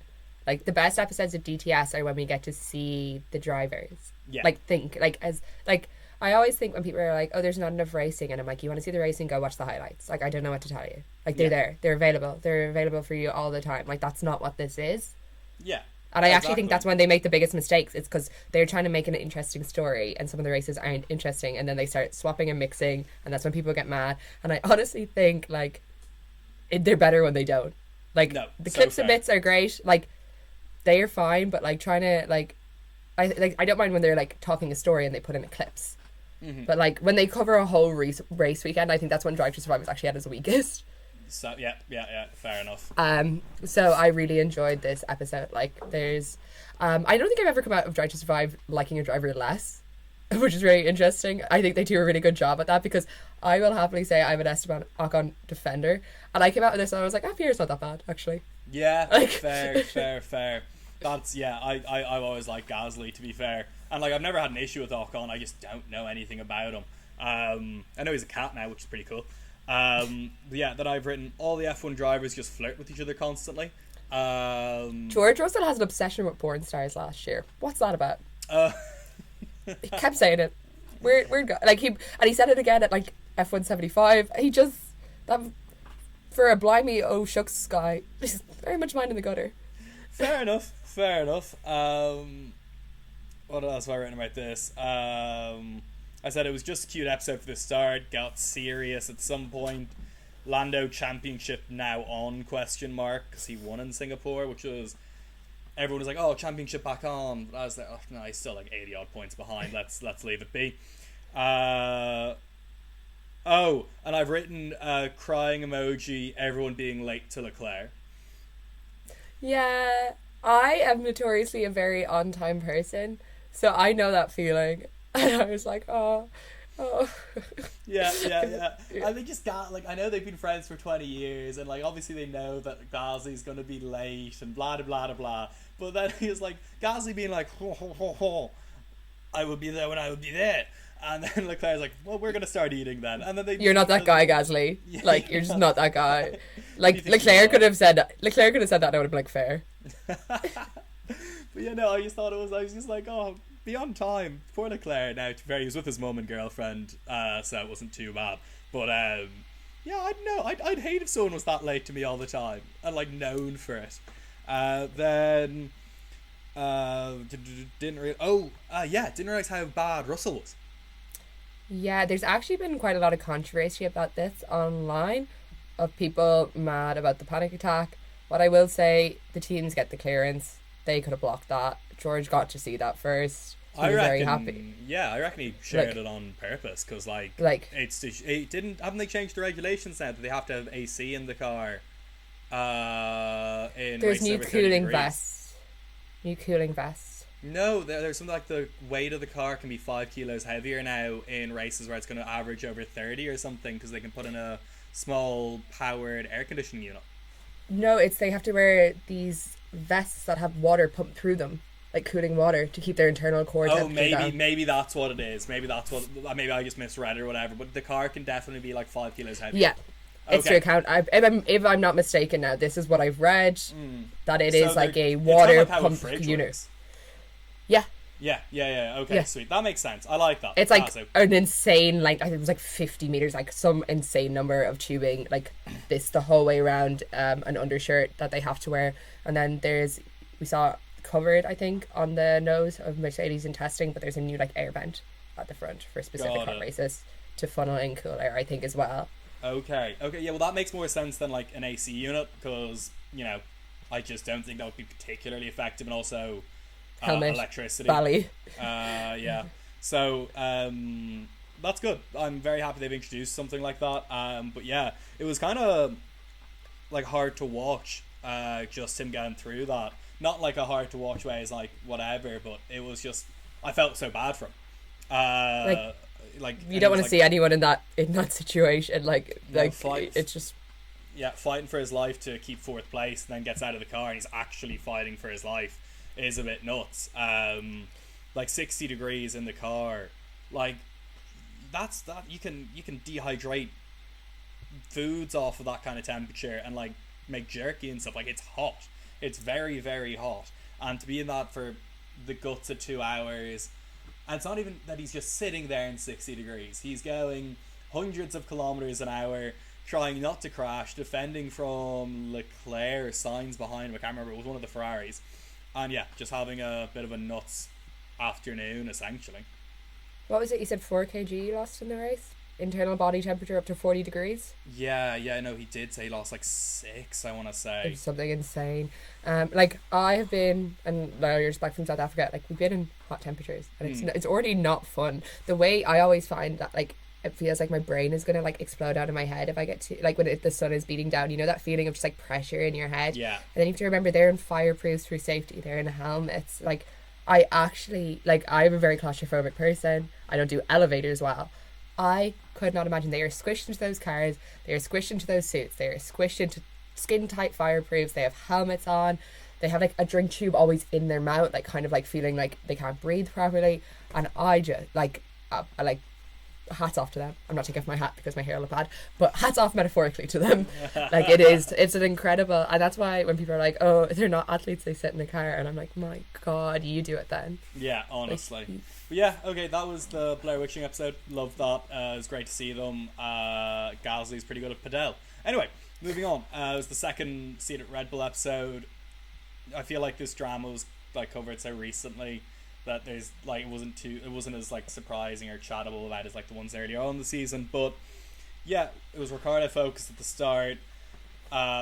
Like the best episodes of DTS are when we get to see the drivers. Yeah. Like think, like as like I always think when people are like, oh, there's not enough racing, and I'm like, you want to see the racing? Go watch the highlights. Like I don't know what to tell you. Like they're there. They're available. They're available for you all the time. Like that's not what this is. Yeah. And I actually think that's when they make the biggest mistakes. It's because they're trying to make an interesting story and some of the races aren't interesting, and then they start swapping and mixing, and that's when people get mad. And I honestly think like they're better when they don't. Like the clips and bits are great. Like they are fine, but like trying to I don't mind when they're like talking a story and they put in clips. Mm-hmm. But like when they cover a whole race weekend, I think that's when Drive to Survive is actually at its weakest. So yeah, fair enough. So I really enjoyed this episode. Like there's I don't think I've ever come out of Drive to Survive liking a driver less, which is really interesting. I think they do a really good job at that, because I will happily say I'm an Esteban Ocon defender, and I came out of this and I was like, Pierre's not that bad actually. Yeah, like fair. That's I've always liked Gasly, to be fair, and like I've never had an issue with Ocon. I just don't know anything about him. I know he's a cat now, which is pretty cool. But yeah, that I've written, all the F1 drivers just flirt with each other constantly. George Russell has an obsession with porn stars last year. What's that about? He kept saying it. Weird guy. Like he said it again at like F175. He just that for a blimey shucks guy. He's very much mind in the gutter. Fair enough. What else have I written about this? I said it was just a cute episode for the start, got serious at some point. Lando championship now on, because he won in Singapore, which was, everyone was like, oh, championship back on. But I was like, oh no, he's still like 80 odd points behind, let's leave it be. And I've written crying emoji, everyone being late to Leclerc. Yeah, I am notoriously a very on time person, so I know that feeling. And I was like, oh. Yeah. And they just got, like, I know they've been friends for 20 years, and, like, obviously they know that Gasly's going to be late, and blah, blah, blah, blah. But then he was like, Gasly being like, I would be there when I would be there. And then Leclerc's like, well, we're going to start eating then. And then you're not that guy, Gasly. Yeah, like, you're just not that guy. Like, Leclerc could have said that, and I would have been like, fair. But yeah, no, I was just like, oh, be on time. Poor Leclerc. Now, he was with his mum and girlfriend, so it wasn't too bad. But yeah, I don't know. I'd hate if someone was that late to me all the time and like known for it. Then didn't realize how bad Russell was. Yeah, there's actually been quite a lot of controversy about this online, of people mad about the panic attack. What I will say, the teams get the clearance. They could have blocked that. George got to see that first. He was very happy. Yeah, I reckon he shared it on purpose, because haven't they changed the regulations now that they have to have AC in the car? There's new cooling vests. New cooling vests. No, there's something like the weight of the car can be 5 kilos heavier now in races where it's going to average over 30 or something, because they can put in a small powered air conditioning unit. No, they have to wear these vests that have water pumped through them, like cooling water, to keep their internal core temperature down. Maybe that's what it is. Maybe I just misread it or whatever. But the car can definitely be like 5 kilos heavier. Yeah, it's to account. If I'm not mistaken, now this is what I've read, that it is like a water pump unit. Yeah, Yeah. Okay, Yeah. sweet. That makes sense. I like that. It's like So an insane, like I think it was like 50 meters, like some insane number of tubing, like this the whole way around, an undershirt that they have to wear, and then we saw covered, I think, on the nose of Mercedes in testing, but there's a new like air vent at the front for specific got hot it. races to funnel in cool air, I think, as well. Okay. Yeah. Well, that makes more sense than like an AC unit because I just don't think that would be particularly effective, and also Helmet, electricity. belly. Yeah. So that's good. I'm very happy they've introduced something like that. But yeah, it was kind of like hard to watch. Just him getting through that. Not like a hard to watch way is like whatever, but it was just I felt so bad for him. Like You don't want to see anyone in that situation. Like fight. it's just Fighting for his life to keep fourth place, and then gets out of the car and he's actually fighting for his life is a bit nuts. Like 60 degrees in the car, like that you can dehydrate foods off of that kind of temperature and like make jerky and stuff. Like it's hot. It's very, very hot, and to be in that for the guts of 2 hours, and it's not even that he's just sitting there in 60 degrees. He's going hundreds of kilometers an hour, trying not to crash, defending from Leclerc or Sainz behind him. I can't remember. It was one of the Ferraris. And yeah, just having a bit of a nuts afternoon, essentially. what was it? You said 4 kg lost in the race. Internal body temperature up to 40 degrees. Yeah, no, he did say he lost like 6, I want to say. It's something insane. Like I have been, and lawyers back from South Africa, like we've been in hot temperatures, and it's already not fun. The way I always find that, like, it feels like my brain is gonna like explode out of my head if I get to like when the sun is beating down. You know that feeling of just like pressure in your head. Yeah. And then you have to remember they're in fireproofs for safety. They're in helmets. Like I actually like I'm a very claustrophobic person. I don't do elevators well. I could not imagine. They are squished into those cars. They are squished into those suits. They are squished into skin tight fireproofs. They have helmets on. They have like a drink tube always in their mouth, like kind of like feeling like they can't breathe properly. And I just like I like hats off to them. I'm not taking off my hat because my hair will look bad, but hats off metaphorically to them. Like it's an incredible, and that's why when people are like, oh, they're not athletes, they sit in the car, and I'm like, my god, you do it then. Yeah, honestly. Like, but yeah, okay, that was the Blair Witching episode. Loved that. It was great to see them. Gasly's pretty good at Padel. Anyway, moving on. It was the second Seat at Red Bull episode. I feel like this drama was like covered so recently that there's like it wasn't as like surprising or chattable about as like the ones earlier on in the season. But yeah, it was Ricciardo focused at the start,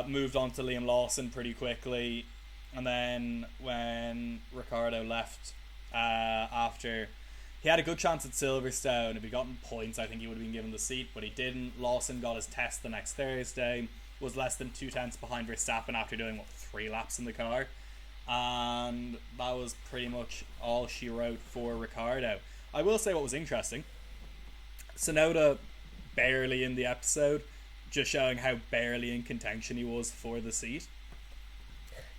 moved on to Liam Lawson pretty quickly, and then when Ricciardo left after he had a good chance at Silverstone, if he'd gotten points I think he would have been given the seat, but he didn't. Lawson got his test the next Thursday, was less than 2/10 behind Verstappen after doing 3 laps in the car. And that was pretty much all she wrote for Ricciardo. I will say what was interesting, Tsunoda barely in the episode, just showing how barely in contention he was for the seat.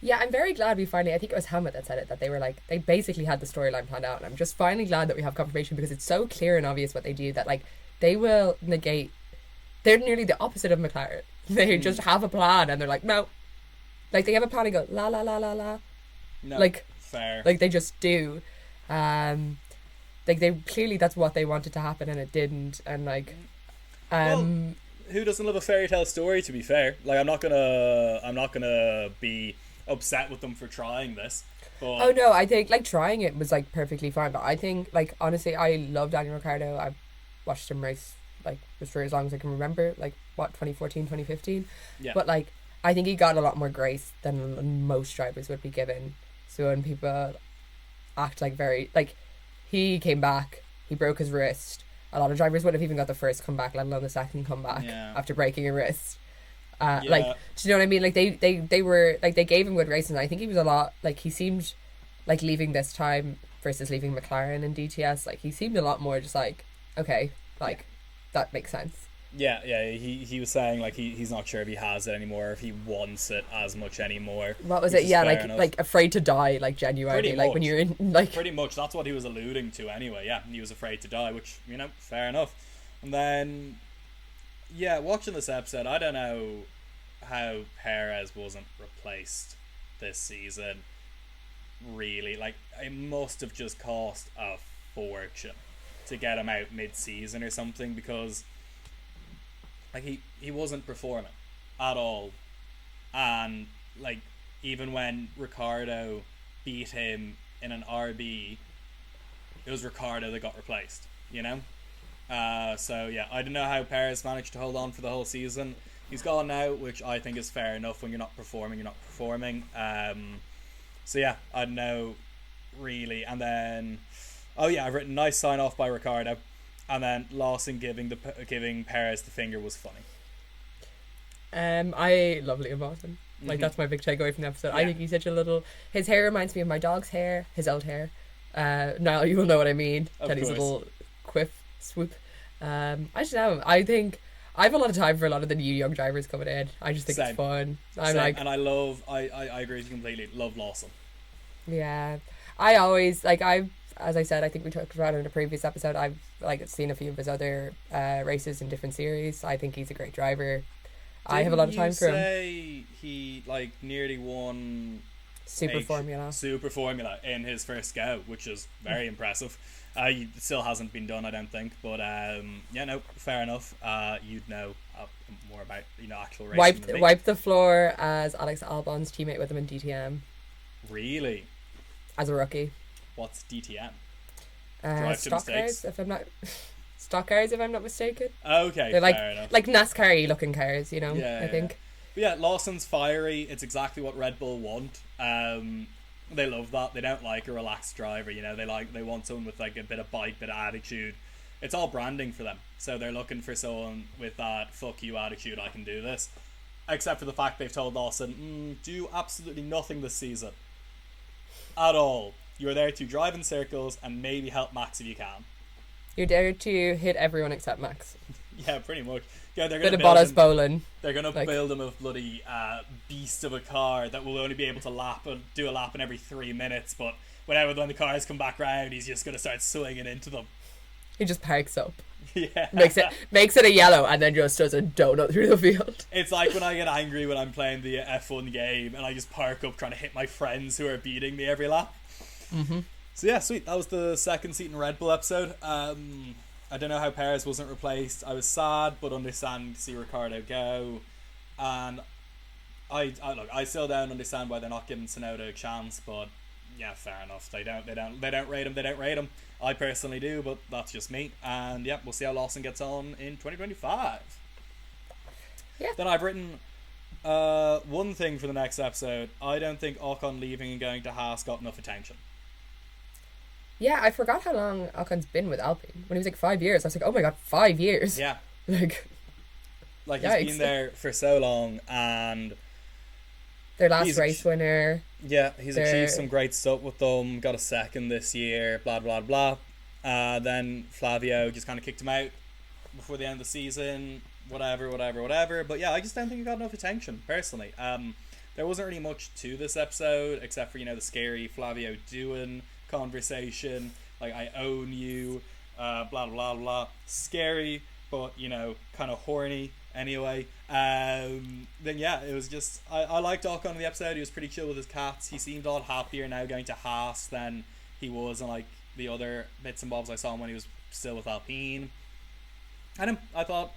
Yeah, I'm very glad we finally, I think it was Helmut that said it, that they were like, they basically had the storyline planned out, and I'm just finally glad that we have confirmation, because it's so clear and obvious what they do that like they will negate, they're nearly the opposite of McLaren. They just have a plan and they're like, no, like they have a plan and go la la la la la. No, like fair. Like they just do. Like they clearly that's what they wanted to happen and it didn't. And like, well, who doesn't love a fairy tale story? To be fair, like I'm not gonna be upset with them for trying this. But oh no, I think like trying it was like perfectly fine. But I think like honestly, I love Daniel Ricciardo. I watched him race like just for as long as I can remember. Like what 2014, 2015. Yeah. But like I think he got a lot more grace than most drivers would be given. So when people act like very like he came back, he broke his wrist. A lot of drivers wouldn't have even got the first comeback, let alone the second comeback after breaking a wrist. Like, do you know what I mean? Like they were like they gave him good racing. I think he was a lot like he seemed like leaving this time versus leaving McLaren and DTS. Like he seemed a lot more just like okay, like that makes sense. Yeah. He was saying like he's not sure if he has it anymore, if he wants it as much anymore. What was it? Yeah, like afraid to die, like genuinely, pretty like much. when you're in like. Pretty much, that's what he was alluding to anyway. Yeah, he was afraid to die, which fair enough. And then, yeah, watching this episode, I don't know how Perez wasn't replaced this season. really, like, it must have just cost a fortune to get him out mid-season or something, because like he wasn't performing at all. And like, even when Ricardo beat him in an RB, it was Ricardo that got replaced, you know? So yeah, I don't know how Perez managed to hold on for the whole season. He's gone now, which I think is fair enough. When you're not performing, you're not performing. So yeah, I don't know, really. And then, oh yeah, I've written nice sign off by Ricardo, and then Lawson giving Perez the finger was funny. I love Liam Lawson. Like, that's my big takeaway from the episode. Yeah. I think he's such a little. His hair reminds me of my dog's hair, his old hair. Now you will know what I mean. Teddy's little quiff swoop. I just know. I think I have a lot of time for a lot of the new young drivers coming in. I just think it's fun. I'm like, and I agree with you completely. Love Lawson. Yeah, I always like as I said, I think we talked about it in a previous episode. I've like seen a few of his other races in different series. I think he's a great driver. I have a lot of time for him. Say he like nearly won Super Formula in his first go, which is very impressive. It still hasn't been done, I don't think, but yeah, no, fair enough. You'd know more about actual racing. Wiped the floor as Alex Albon's teammate with him in DTM. Really? As a rookie. What's DTM? Stock cars, if I'm not. Stock cars, if I'm not mistaken. Okay, they're fair enough. Like NASCAR-y looking cars, I think. But yeah, Lawson's fiery. It's exactly what Red Bull want. They love that. They don't like a relaxed driver. They want someone with like a bit of bite, bit of attitude. It's all branding for them. So they're looking for someone with that fuck you attitude. I can do this. Except for the fact they've told Lawson, do absolutely nothing this season at all. You're there to drive in circles and maybe help Max if you can. You're there to hit everyone except Max. Yeah, pretty much. Yeah, they're going to build him. Bowling. They're going to build him a bloody beast of a car that will only be able to do a lap in every 3 minutes. But when the cars come back round, he's just going to start swinging into them. He just parks up. Yeah. Makes it a yellow and then just does a donut through the field. It's like when I get angry when I'm playing the F1 game and I just park up trying to hit my friends who are beating me every lap. Mm-hmm. So yeah, sweet. That was the second seat in Red Bull episode. I don't know how Perez wasn't replaced. I was sad, but understand to see Ricardo go. And I still don't understand why they're not giving Tsunoda a chance. But yeah, fair enough. They don't rate him. They don't rate him. I personally do, but that's just me. And yeah, we'll see how Lawson gets on in 2025. Yeah. Then I've written one thing for the next episode. I don't think Ocon leaving and going to Haas got enough attention. Yeah, I forgot how long Ocon's been with Alpine. When he was like 5 years, I was like, oh my god, 5 years. Yeah. Like he's been there for so long, and their last race winner. Yeah, he's achieved some great stuff with them. Got a second this year, blah blah blah. Then Flavio just kind of kicked him out before the end of the season. Whatever. But yeah, I just don't think he got enough attention personally. There wasn't really much to this episode except for the scary Flavio doing conversation, like I own you, blah blah blah. Scary, but kind of horny anyway. Then yeah, it was just I liked Ocon in the episode. He was pretty chill with his cats. He seemed a lot happier now going to Haas than he was in like the other bits and bobs I saw him when he was still with Alpine. And I thought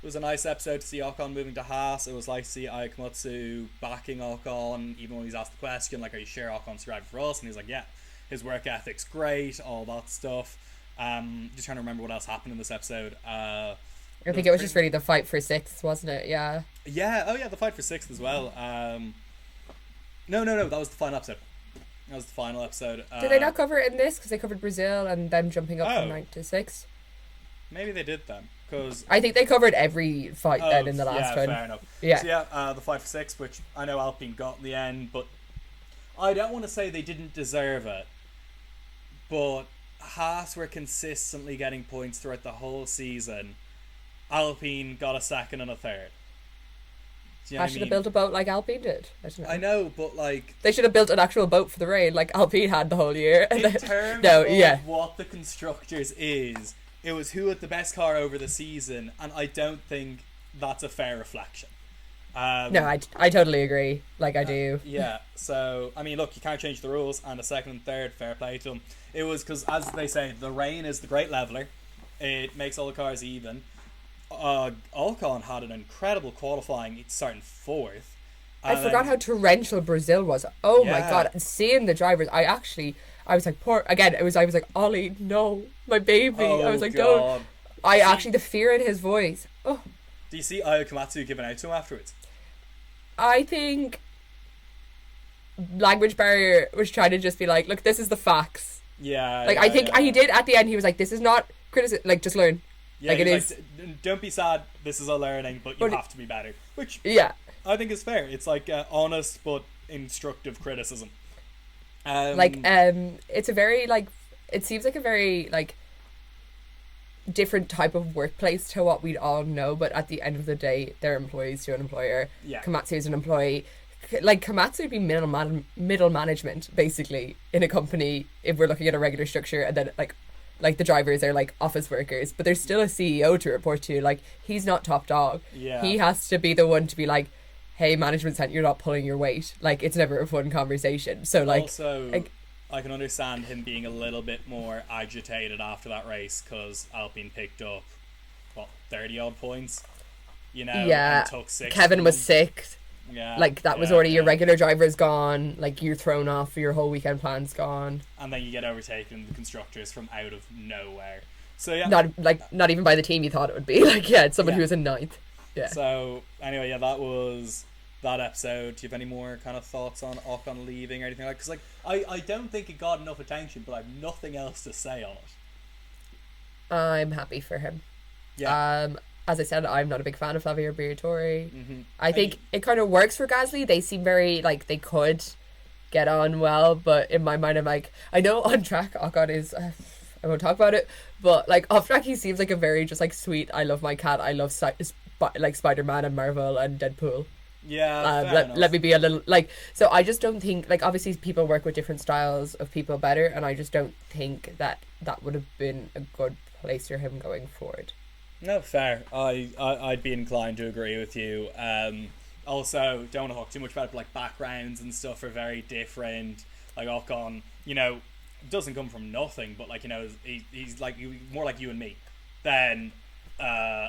it was a nice episode to see Ocon moving to Haas. It was like to see Ayakomatsu backing Ocon, even when he's asked the question like, are you sure Ocon's driving for us? And he's like, yeah. His work ethic's great, all that stuff. Just trying to remember what else happened in this episode. I think it was just really the fight for sixth, wasn't it? Yeah. Yeah. Oh yeah, the fight for sixth as well. No. That was the final episode. That was the final episode. Did they not cover it in this? Because they covered Brazil and them jumping up from 9 to 6. Maybe they did then. Because I think they covered every fight then in the last one. Yeah, fair enough. Yeah. So yeah, the fight for sixth, which I know Alpine got in the end, but I don't want to say they didn't deserve it. But Haas were consistently getting points throughout the whole season. Alpine got a second and a third. Haas should have built a boat like Alpine did. I know, but like they should have built an actual boat for the rain like Alpine had the whole year. In terms of what the constructors is, it was who had the best car over the season, and I don't think that's a fair reflection. No, I totally agree. Like, I do. Yeah, so, I mean, look, you can't change the rules, and the second and third, fair play to them. It was because, as they say, the rain is the great leveler. It makes all the cars even. Ocon had an incredible qualifying, starting fourth. I forgot how torrential Brazil was. Oh my Yeah. god, seeing the drivers, I was like, I was like, Ollie, no, my baby. Oh, I was like, God. don't. The fear in his voice. Oh, Do you see Ayo Komatsu giving out to him afterwards? I think language barrier was trying to just be like, look, this is the facts. Yeah. Like, yeah, I think yeah. he did at the end, he was like, this is not criticism, like, just learn. Yeah, like, it he's is. Don't be sad, this is a learning, but you But have to be better. Which Yeah. I think is fair. It's like honest but instructive criticism. It's a very, like, it seems like a very, like, different type of workplace to what we'd all know, but at the end of the day, they're employees to an employer. Yeah. Komatsu is an employee. Like, Komatsu would be middle management, basically, in a company, if we're looking at a regular structure, and then, like the drivers are, like, office workers, but there's still a CEO to report to. Like, he's not top dog. Yeah. He has to be the one to be like, hey, management said you're not pulling your weight. Like, it's never a fun conversation. So, like... Also, like, I can understand him being a little bit more agitated after that race because Alpine picked up, 30-odd points? You know, yeah, and took 6. Kevin was sick. Yeah. Like, that was yeah, already your yeah. regular driver's gone. Like, you're thrown off, your whole weekend plan's gone. And then you get overtaken in the constructors from out of nowhere. So, yeah. Not even by the team you thought it would be. Like, yeah, it's someone Yeah. who was in ninth. Yeah. So, anyway, yeah, that was that episode. Do you have any more kind of thoughts on Ocon leaving or anything like that? Because, like, I don't think it got enough attention, but I have nothing else to say on it. I'm happy for him. Yeah. As I said, I'm not a big fan of Flavio Briatore. Mm-hmm. I think it kind of works for Gasly. They seem very, like, they could get on well, but in my mind, I'm like, I know on track Ocon is... I won't talk about it, but, like, off track he seems like a very just, like, sweet, I love my cat, I love like Spider-Man and Marvel and Deadpool. Yeah, fair enough. Let me be a little, like, so I just don't think, like, obviously people work with different styles of people better, and I just don't think that would have been a good place for him going forward. No, fair. I'd be inclined to agree with you. Also, don't want to talk too much about it, but, like, backgrounds and stuff are very different. Like, Ocon, you know, doesn't come from nothing, but, like, you know, he's like more like you and me than I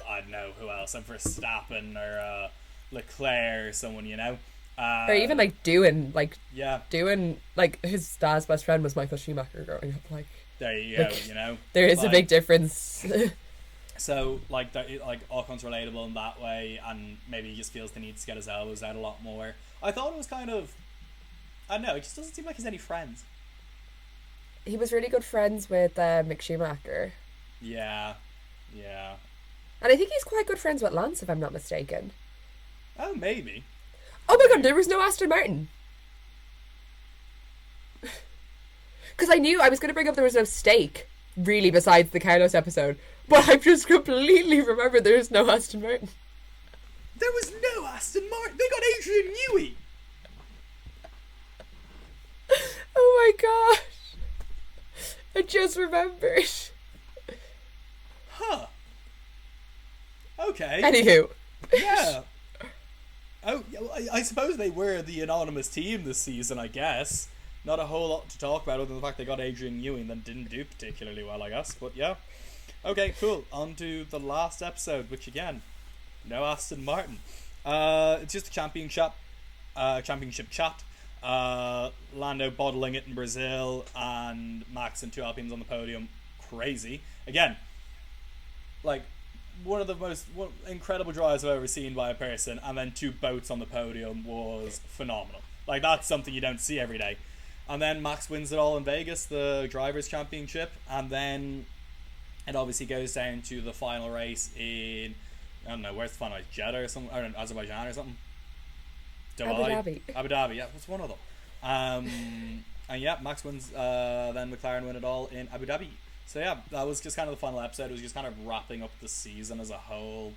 don't know who else, and Verstappen or Leclerc or someone, you know, Or even like doing like his dad's best friend was Michael Schumacher growing up. Like, there you go, like, you know, there is like, a big difference. So, like, Ocon's relatable in that way, and maybe he just feels the need to get his elbows out a lot more. I thought it was kind of, I don't know, it just doesn't seem like he's any friends. He was really good friends with Mick Schumacher. Yeah. And I think he's quite good friends with Lance, if I'm not mistaken. Oh, maybe. Oh my god, there was no Aston Martin. Because I knew I was going to bring up there was no stake, really, besides the Carlos episode. But I've just completely remembered there was no Aston Martin. There was no Aston Martin. They got Adrian Newey. Oh my gosh. I just remembered. Huh. Okay. Anywho. Yeah. Oh, I suppose they were the anonymous team this season, I guess. Not a whole lot to talk about other than the fact they got Adrian Newey and then didn't do particularly well, I guess. But yeah. Okay, cool. On to the last episode, which again, no Aston Martin. It's just a championship chat. Lando bottling it in Brazil and Max and two Alpines on the podium. Crazy. Again, like, one of the most incredible drives I've ever seen by a person, and then two boats on the podium was phenomenal. Like, that's something you don't see every day. And then Max wins it all in Vegas, the Drivers' Championship, and then it obviously goes down to the final race in, I don't know, where's the final race? Jeddah or something? Or Azerbaijan or something? Abu Dhabi, yeah, what's one of them? And yeah, Max wins, then McLaren win it all in Abu Dhabi. So yeah, that was just kind of the final episode. It was just kind of wrapping up the season as a whole.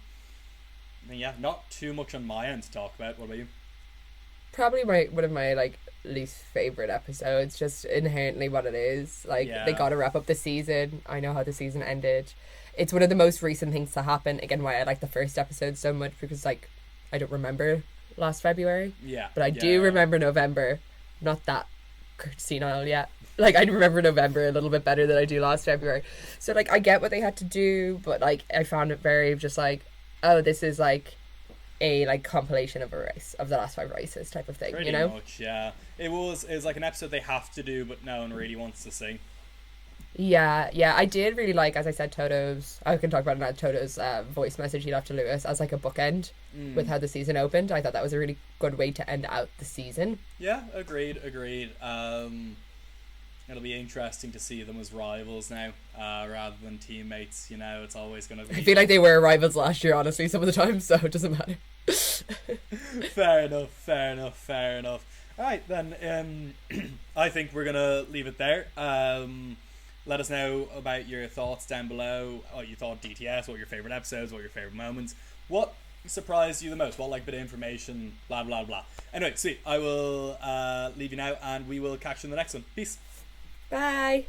And yeah, not too much on my end to talk about. What about you? Probably one of my like least favorite episodes, just inherently what it is. Like, Yeah. they got to wrap up the season. I know how the season ended. It's one of the most recent things to happen. Again, why I like the first episode so much, because like I don't remember last February. Yeah. But I do remember November. Not that senile yet. Like, I remember November a little bit better than I do last February. So, like, I get what they had to do, but, like, I found it very just like, oh, this is, like, a, like, compilation of a race, of the last 5 races type of thing, Pretty you know? much, yeah. It was like an episode they have to do, but no one really wants to see. Yeah, I did really like, as I said, Toto's, I can talk about it now, Toto's voice message he left to Lewis as, like, a bookend with how the season opened. I thought that was a really good way to end out the season. Yeah, agreed. It'll be interesting to see them as rivals now, rather than teammates. You know, it's always going to be... I feel like they were rivals last year, honestly, some of the time, so it doesn't matter. Fair enough. Alright, then, I think we're going to leave it there. Let us know about your thoughts down below, what you thought DTS, what your favourite episodes, what your favourite moments. What surprised you the most? What, like, bit of information, blah, blah, blah. Anyway, sweet. I will leave you now, and we will catch you in the next one. Peace. Bye.